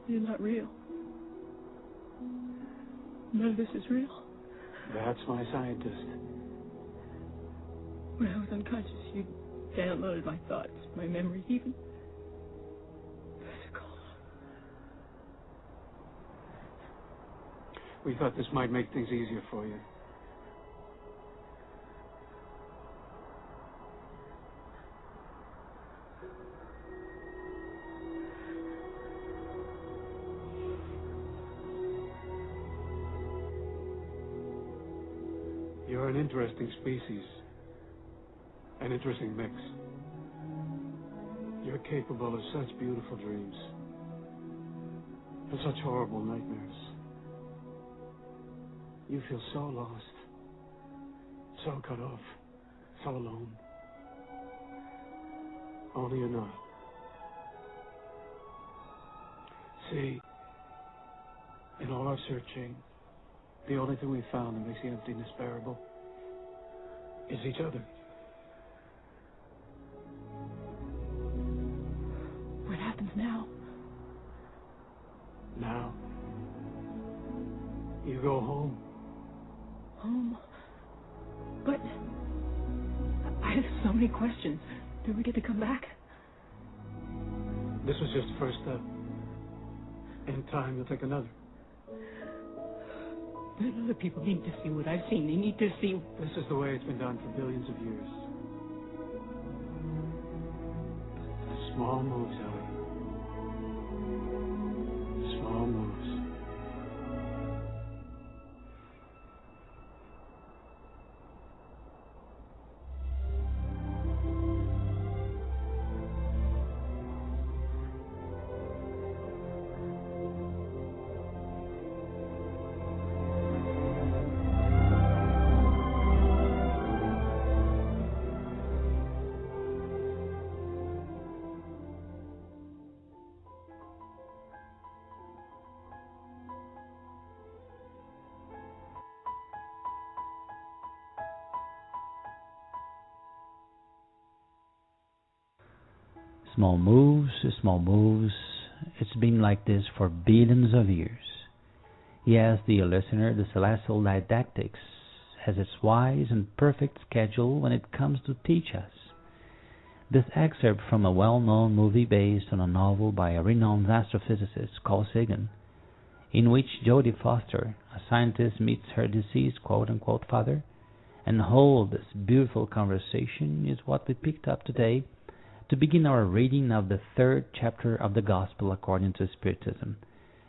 You're not real. None of this is real. That's my scientist. When I was unconscious, you downloaded my thoughts, my memories, even physical. We thought this might make things easier for you. You're an interesting species. An interesting mix. You're capable of such beautiful dreams. And such horrible nightmares. You feel so lost. So cut off. So alone. Only you're not. See, in all our searching, the only thing we found that makes the emptiness bearable is each other. What happens now? Now, you go home. Home? But I have so many questions. Do we get to come back? This was just the first step. In time, you'll take another. But other people need to see what I've seen. They need to see. This is the way it's been done for billions of years. Small moves, Ellie. Small moves. Small moves, small moves. It's been like this for billions of years. Yes, dear listener, the celestial didactics has its wise and perfect schedule when it comes to teach us. This excerpt from a well-known movie based on a novel by a renowned astrophysicist, Carl Sagan, in which Jodie Foster, a scientist, meets her deceased quote-unquote father and hold this beautiful conversation, is what we picked up today to begin our reading of the third chapter of the Gospel according to Spiritism,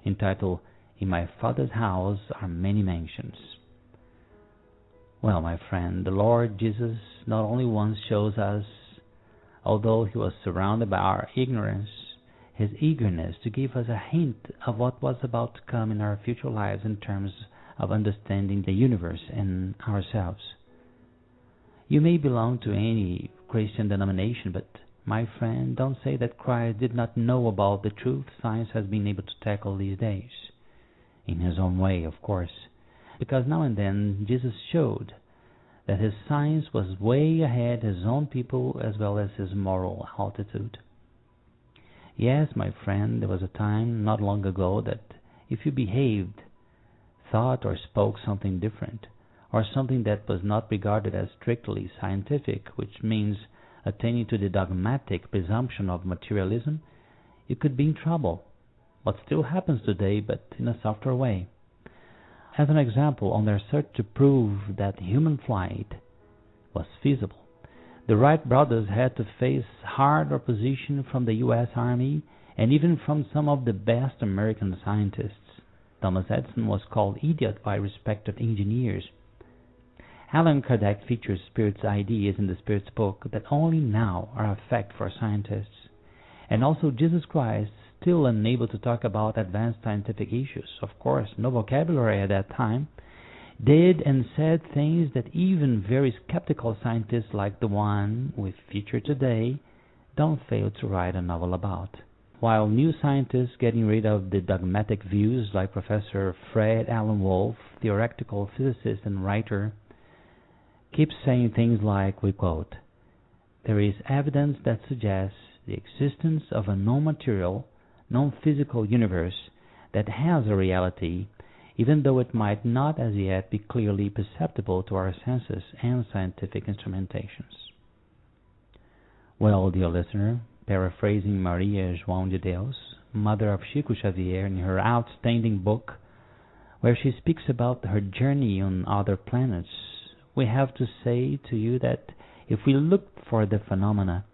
entitled, In My Father's House Are Many Mansions. Well, my friend, the Lord Jesus not only once shows us, although he was surrounded by our ignorance, his eagerness to give us a hint of what was about to come in our future lives in terms of understanding the universe and ourselves. You may belong to any Christian denomination, but my friend, don't say that Christ did not know about the truth science has been able to tackle these days. In his own way, of course, because now and then Jesus showed that his science was way ahead his own people as well as his moral altitude. Yes, my friend, there was a time not long ago that if you behaved, thought or spoke something different, or something that was not regarded as strictly scientific, which means attaining to the dogmatic presumption of materialism, you could be in trouble. What still happens today, but in a softer way. As an example, on their search to prove that human flight was feasible, the Wright brothers had to face hard opposition from the U.S. Army and even from some of the best American scientists. Thomas Edison was called idiot by respected engineers. Allan Kardec features Spirit's ideas in the Spirit's book that only now are a fact for scientists. And also Jesus Christ, still unable to talk about advanced scientific issues, of course, no vocabulary at that time, did and said things that even very skeptical scientists like the one we feature today don't fail to write a novel about. While new scientists getting rid of the dogmatic views like Professor Fred Alan Wolf, theoretical physicist and writer, keeps saying things like, we quote, "There is evidence that suggests the existence of a non-material, non-physical universe that has a reality, even though it might not as yet be clearly perceptible to our senses and scientific instrumentations." Well, dear listener, paraphrasing Maria João de Deus, mother of Chico Xavier, in her outstanding book, where she speaks about her journey on other planets, we have to say to you that if we look for the phenomena,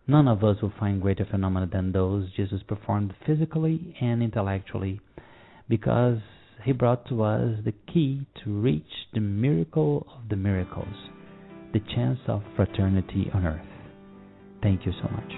none of us will find greater phenomena than those Jesus performed physically and intellectually, because he brought to us the key to reach the miracle of the miracles, the chance of fraternity on earth. Thank you so much.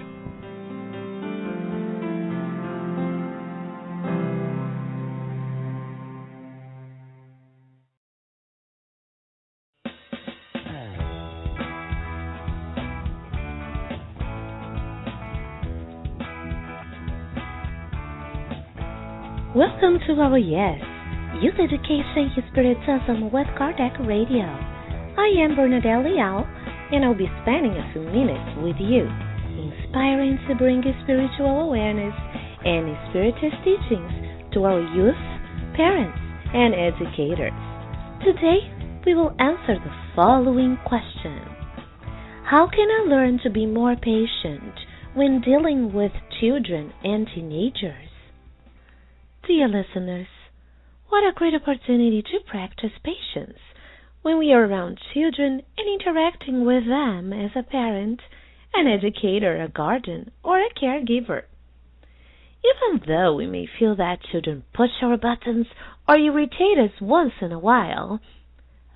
Welcome to our Youth Education Spiritism with Kardec Radio. I am Bernadette Leal, and I'll be spending a few minutes with you, inspiring to bring spiritual awareness and spiritist teachings to our youth, parents, and educators. Today, we will answer the following question. How can I learn to be more patient when dealing with children and teenagers? Dear listeners, what a great opportunity to practice patience when we are around children and interacting with them as a parent, an educator, a guardian, or a caregiver. Even though we may feel that children push our buttons or irritate us once in a while,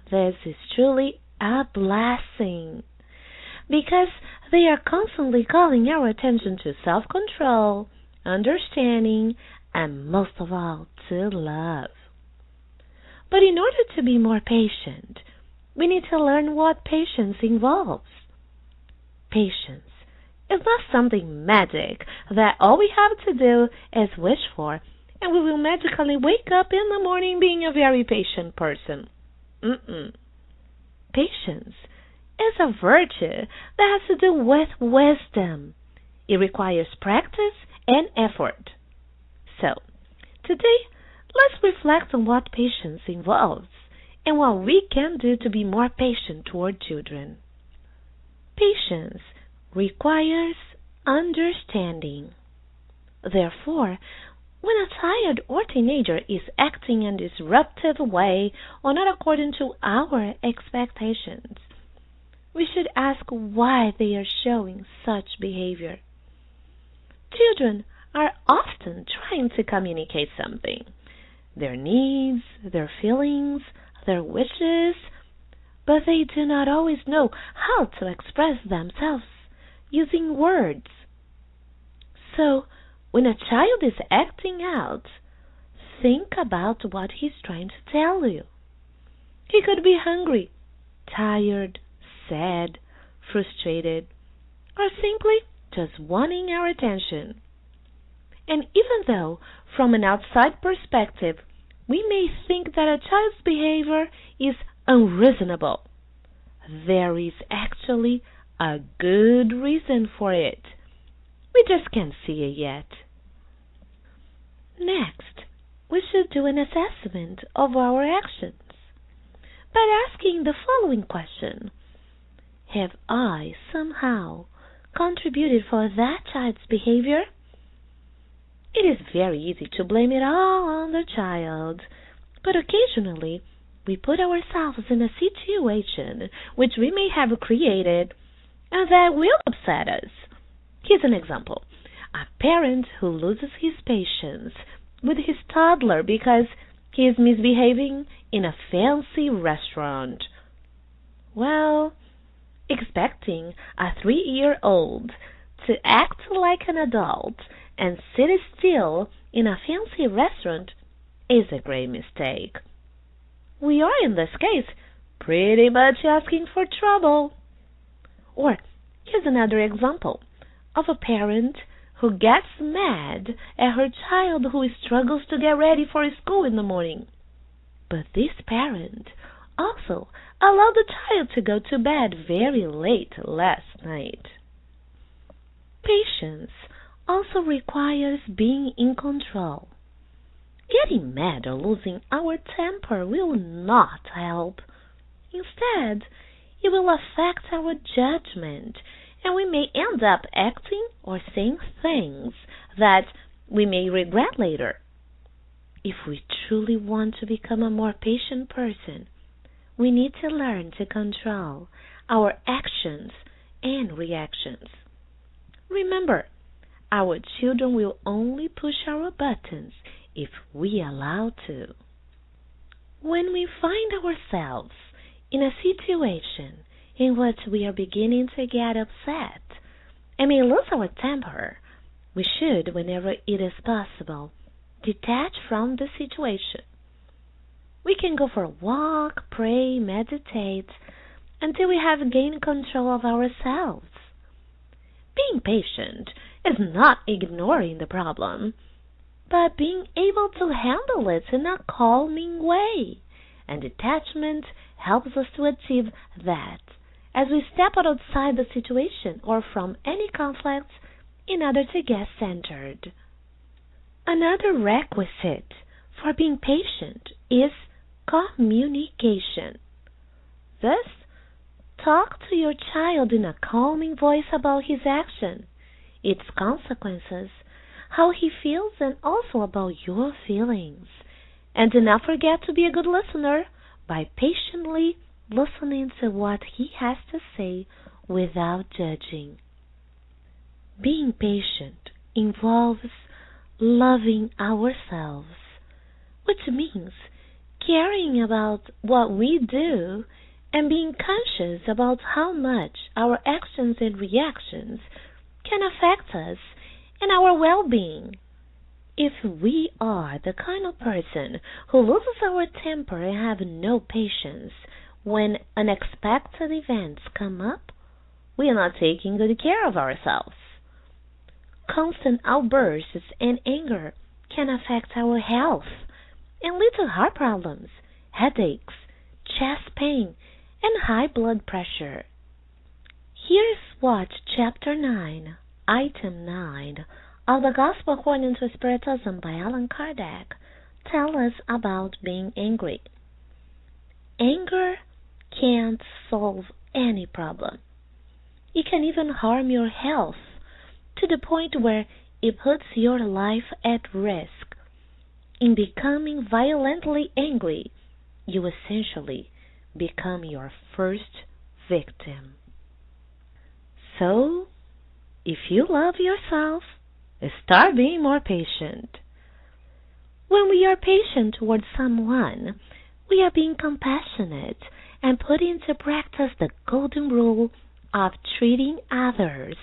this is truly a blessing because they are constantly calling our attention to self-control, understanding, and most of all, to love. But in order to be more patient, we need to learn what patience involves. Patience is not something magic that all we have to do is wish for, and we will magically wake up in the morning being a very patient person. Patience is a virtue that has to do with wisdom. It requires practice and effort. So, today, let's reflect on what patience involves and what we can do to be more patient toward children. Patience requires understanding. Therefore, when a child or teenager is acting in a disruptive way or not according to our expectations, we should ask why they are showing such behavior. Children are often trying to communicate something, their needs, their feelings, their wishes, but they do not always know how to express themselves using words. So, when a child is acting out, think about what he's trying to tell you. He could be hungry, tired, sad, frustrated, or simply just wanting our attention. And even though, from an outside perspective, we may think that a child's behavior is unreasonable, there is actually a good reason for it. We just can't see it yet. Next, we should do an assessment of our actions by asking the following question. Have I somehow contributed for that child's behavior? It is very easy to blame it all on the child, but occasionally we put ourselves in a situation which we may have created and that will upset us. Here's an example. A parent who loses his patience with his toddler because he is misbehaving in a fancy restaurant. Well, expecting a 3-year-old to act like an adult and sit still in a fancy restaurant is a great mistake. We are, in this case, pretty much asking for trouble. Or, here's another example of a parent who gets mad at her child who struggles to get ready for school in the morning. But this parent also allowed the child to go to bed very late last night. Patience also requires being in control. Getting mad or losing our temper will not help. Instead, it will affect our judgment, and we may end up acting or saying things that we may regret later. If we truly want to become a more patient person, we need to learn to control our actions and reactions. Remember, our children will only push our buttons if we allow to. When we find ourselves in a situation in which we are beginning to get upset and may lose our temper, we should, whenever it is possible, detach from the situation. We can go for a walk, pray, meditate, until we have gained control of ourselves. Being patient is not ignoring the problem, but being able to handle it in a calming way. And detachment helps us to achieve that as we step outside the situation or from any conflict in order to get centered. Another requisite for being patient is communication. Thus, talk to your child in a calming voice about his action, its consequences, how he feels, and also about your feelings. And do not forget to be a good listener by patiently listening to what he has to say without judging. Being patient involves loving ourselves, which means caring about what we do and being conscious about how much our actions and reactions can affect us and our well-being. If we are the kind of person who loses our temper and have no patience when unexpected events come up, we are not taking good care of ourselves. Constant outbursts and anger can affect our health and lead to heart problems, headaches, chest pain, and high blood pressure. Here's what Chapter 9, Item 9 of the Gospel According to Spiritism by Allan Kardec tells us about being angry. Anger can't solve any problem. It can even harm your health to the point where it puts your life at risk. In becoming violently angry, you essentially become your first victim. So, if you love yourself, start being more patient. When we are patient towards someone, we are being compassionate and putting into practice the golden rule of treating others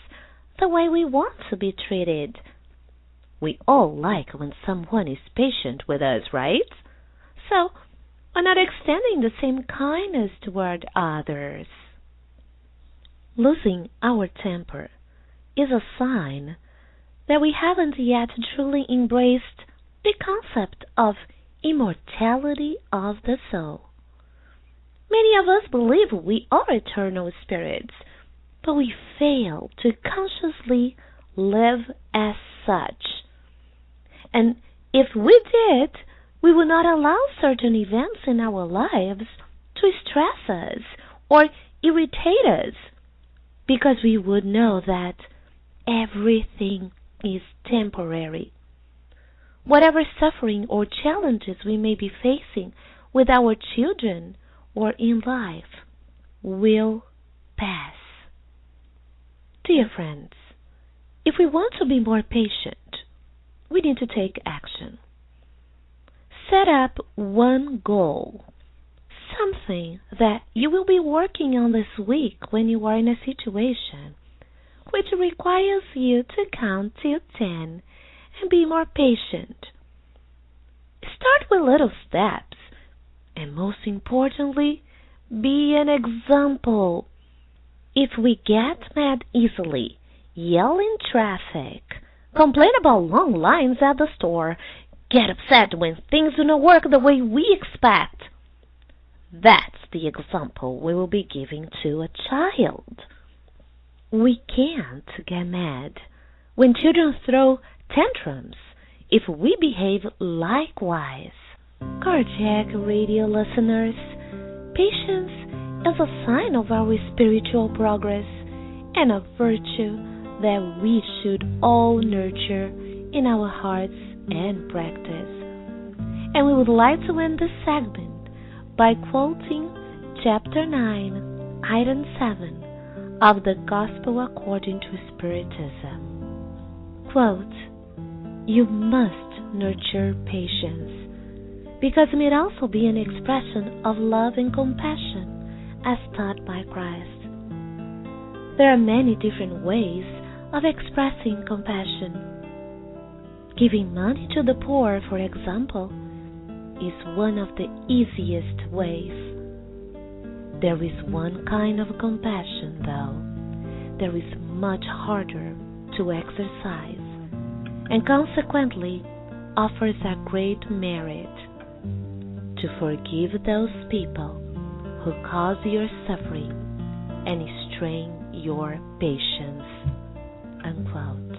the way we want to be treated. We all like when someone is patient with us, right? So, we're not extending the same kindness toward others. Losing our temper is a sign that we haven't yet truly embraced the concept of immortality of the soul. Many of us believe we are eternal spirits, but we fail to consciously live as such. And if we did, we would not allow certain events in our lives to stress us or irritate us, because we would know that everything is temporary. Whatever suffering or challenges we may be facing with our children or in life will pass. Dear friends, if we want to be more patient, we need to take action. Set up one goal, something that you will be working on this week when you are in a situation which requires you to count till 10 and be more patient. Start with little steps, and most importantly, be an example. If we get mad easily, yell in traffic, complain about long lines at the store, get upset when things do not work the way we expect, that's the example we will be giving to a child. We can't get mad when children throw tantrums if we behave likewise. Cardiac radio listeners, patience is a sign of our spiritual progress and a virtue that we should all nurture in our hearts and practice. And we would like to end this segment by quoting Chapter 9, Item 7 of the Gospel According to Spiritism. Quote, "You must nurture patience, because it may also be an expression of love and compassion as taught by Christ. There are many different ways of expressing compassion. Giving money to the poor, for example, is one of the easiest ways. There is one kind of compassion, though, that is much harder to exercise, and consequently offers a great merit: to forgive those people who cause your suffering and strain your patience. Unquote.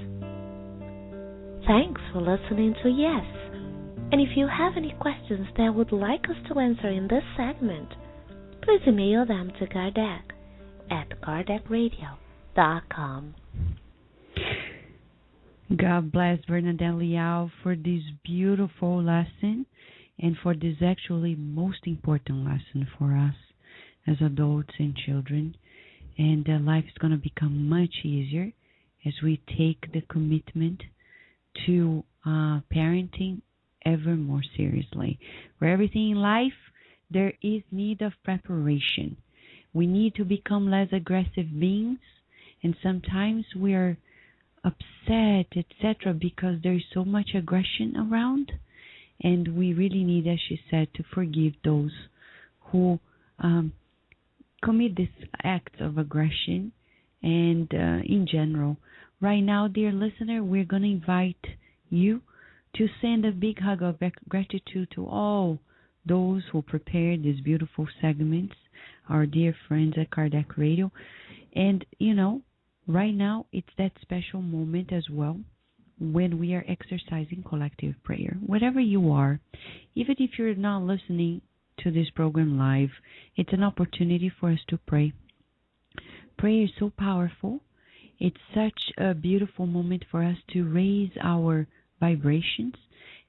Thanks for listening to Yes. And if you have any questions that would like us to answer in this segment, please email them to Kardec at kardecradio.com. God bless Bernadette Leal for this beautiful lesson and for this actually most important lesson for us as adults and children. And life is going to become much easier as we take the commitment to parenting ever more seriously. For everything in life, there is need of preparation. We need to become less aggressive beings, and sometimes we are upset, etc., because there is so much aggression around, and we really need, as she said, to forgive those who commit these acts of aggression and in general. Right now, dear listener, we're going to invite you to send a big hug of gratitude to all those who prepared these beautiful segments, our dear friends at Kardec Radio. And, you know, right now it's that special moment as well when we are exercising collective prayer. Whatever you are, even if you're not listening to this program live, it's an opportunity for us to pray. Prayer is so powerful. It's such a beautiful moment for us to raise our vibrations,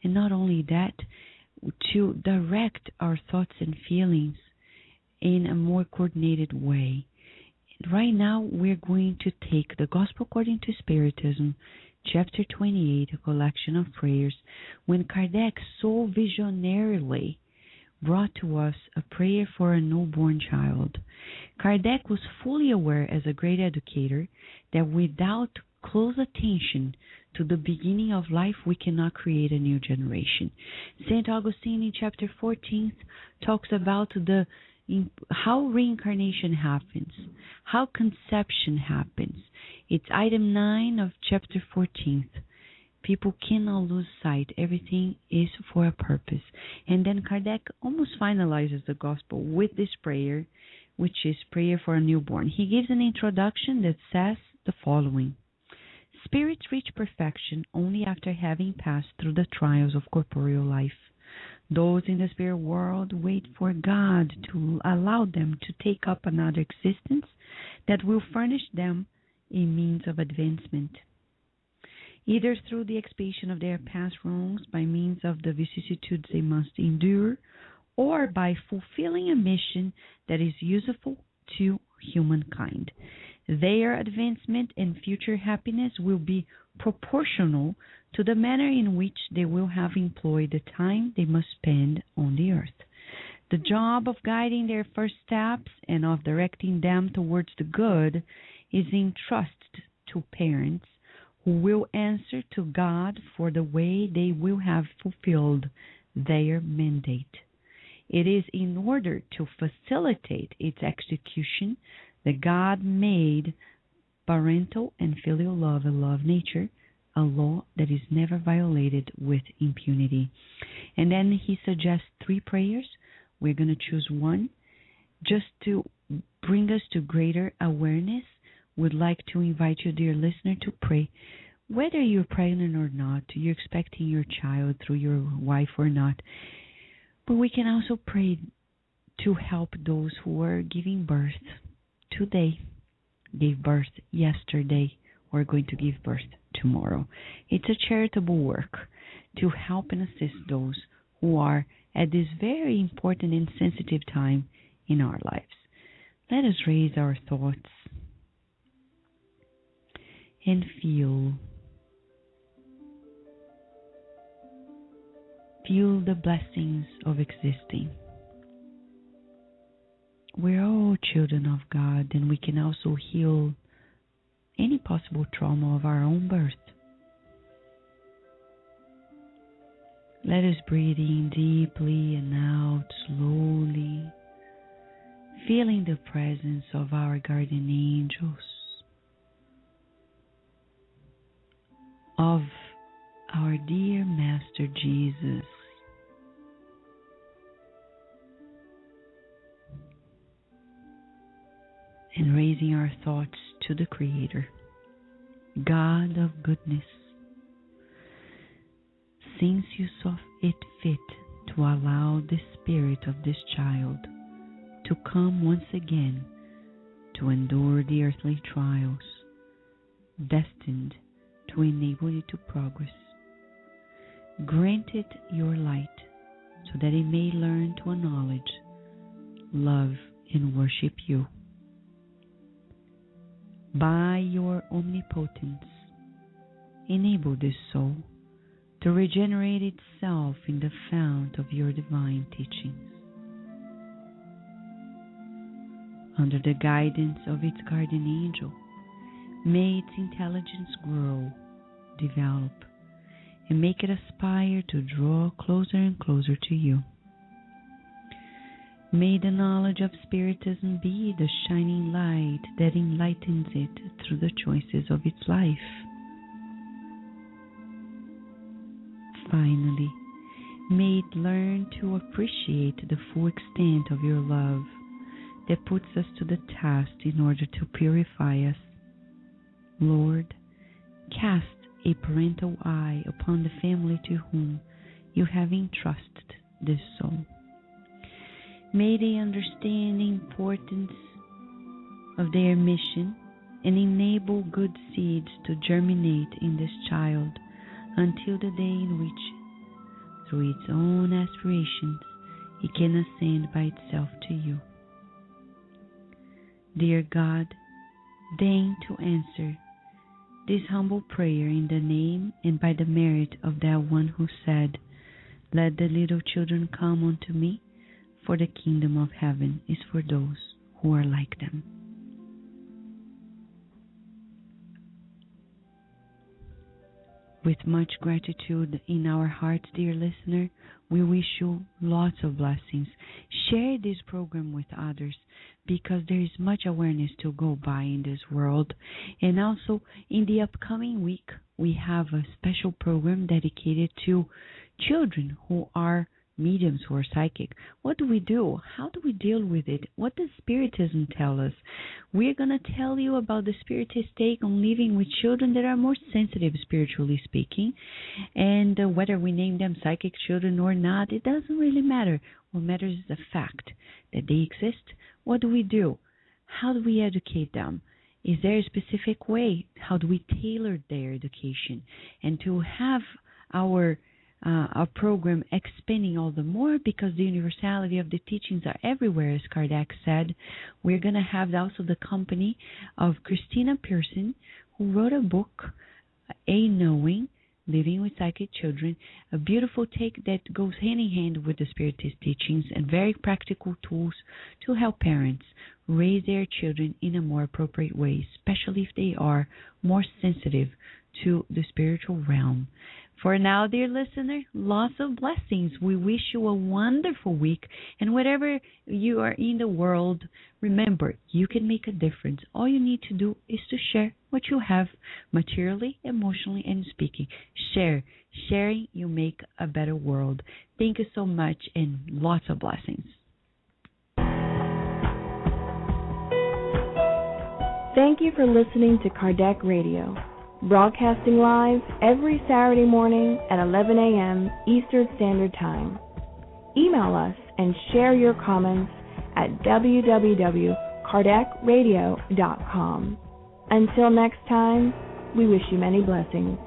and not only that, to direct our thoughts and feelings in a more coordinated way. Right now, we're going to take the Gospel According to Spiritism, Chapter 28, a collection of prayers, when Kardec so visionarily brought to us a prayer for a newborn child. Kardec was fully aware, as a great educator, that without close attention to the beginning of life, we cannot create a new generation. St. Augustine in chapter 14 talks about how reincarnation happens, how conception happens. It's item 9 of chapter 14. People cannot lose sight. Everything is for a purpose. And then Kardec almost finalizes the gospel with this prayer, which is prayer for a newborn. He gives an introduction that says the following: spirits reach perfection only after having passed through the trials of corporeal life. Those in the spirit world wait for God to allow them to take up another existence that will furnish them a means of advancement, either through the expiation of their past wrongs by means of the vicissitudes they must endure, or by fulfilling a mission that is useful to humankind. Their advancement and future happiness will be proportional to the manner in which they will have employed the time they must spend on the earth. The job of guiding their first steps and of directing them towards the good is entrusted to parents who will answer to God for the way they will have fulfilled their mandate. It is in order to facilitate its execution that God made parental and filial love a law of nature, a law that is never violated with impunity. And then he suggests 3 prayers. We're going to choose one just to bring us to greater awareness. Would like to invite you, dear listener, to pray. Whether you're pregnant or not, you're expecting your child through your wife or not. But we can also pray to help those who are giving birth today, gave birth yesterday, or are going to give birth tomorrow. It's a charitable work to help and assist those who are at this very important and sensitive time in our lives. Let us raise our thoughts and feel feel the blessings of existing. We're all children of God, and we can also heal any possible trauma of our own birth. Let us breathe in deeply and out slowly, feeling the presence of our guardian angels, of our dear Master Jesus, and raising our thoughts to the Creator, God of goodness. Since you saw it fit to allow the spirit of this child to come once again to endure the earthly trials destined to enable you to progress, grant it your light so that it may learn to acknowledge, love, and worship you. By your omnipotence, enable this soul to regenerate itself in the fount of your divine teachings. Under the guidance of its guardian angel, may its intelligence grow, develop, and make it aspire to draw closer and closer to you. May the knowledge of Spiritism be the shining light that enlightens it through the choices of its life. Finally, may it learn to appreciate the full extent of your love that puts us to the test in order to purify us. Lord, cast a parental eye upon the family to whom you have entrusted this soul. May they understand the importance of their mission and enable good seeds to germinate in this child until the day in which, through its own aspirations, it can ascend by itself to you. Dear God, deign to answer this humble prayer in the name and by the merit of that one who said, "Let the little children come unto me, for the kingdom of heaven is for those who are like them." With much gratitude in our hearts, dear listener, we wish you lots of blessings. Share this program with others because there is much awareness to go by in this world. And also, in the upcoming week, we have a special program dedicated to children who are mediums, who are psychic. What do we do? How do we deal with it? What does Spiritism tell us? We're going to tell you about the Spiritist take on living with children that are more sensitive, spiritually speaking. And whether we name them psychic children or not, it doesn't really matter. What matters is the fact that they exist. What do we do? How do we educate them? Is there a specific way? How do we tailor their education? And to have our program expanding all the more because the universality of the teachings are everywhere, as Kardec said. We're going to have also the company of Christina Pearson, who wrote a book, A Knowing, Living with Psychic Children, a beautiful take that goes hand in hand with the Spiritist teachings and very practical tools to help parents raise their children in a more appropriate way, especially if they are more sensitive to the spiritual realm. For now, dear listener, lots of blessings. We wish you a wonderful week. And wherever you are in the world, remember, you can make a difference. All you need to do is to share what you have materially, emotionally, and speaking. Share. Sharing, you make a better world. Thank you so much and lots of blessings. Thank you for listening to Kardec Radio. Broadcasting live every Saturday morning at 11 a.m. Eastern Standard Time. Email us and share your comments at www.kardecradio.com. Until next time, we wish you many blessings.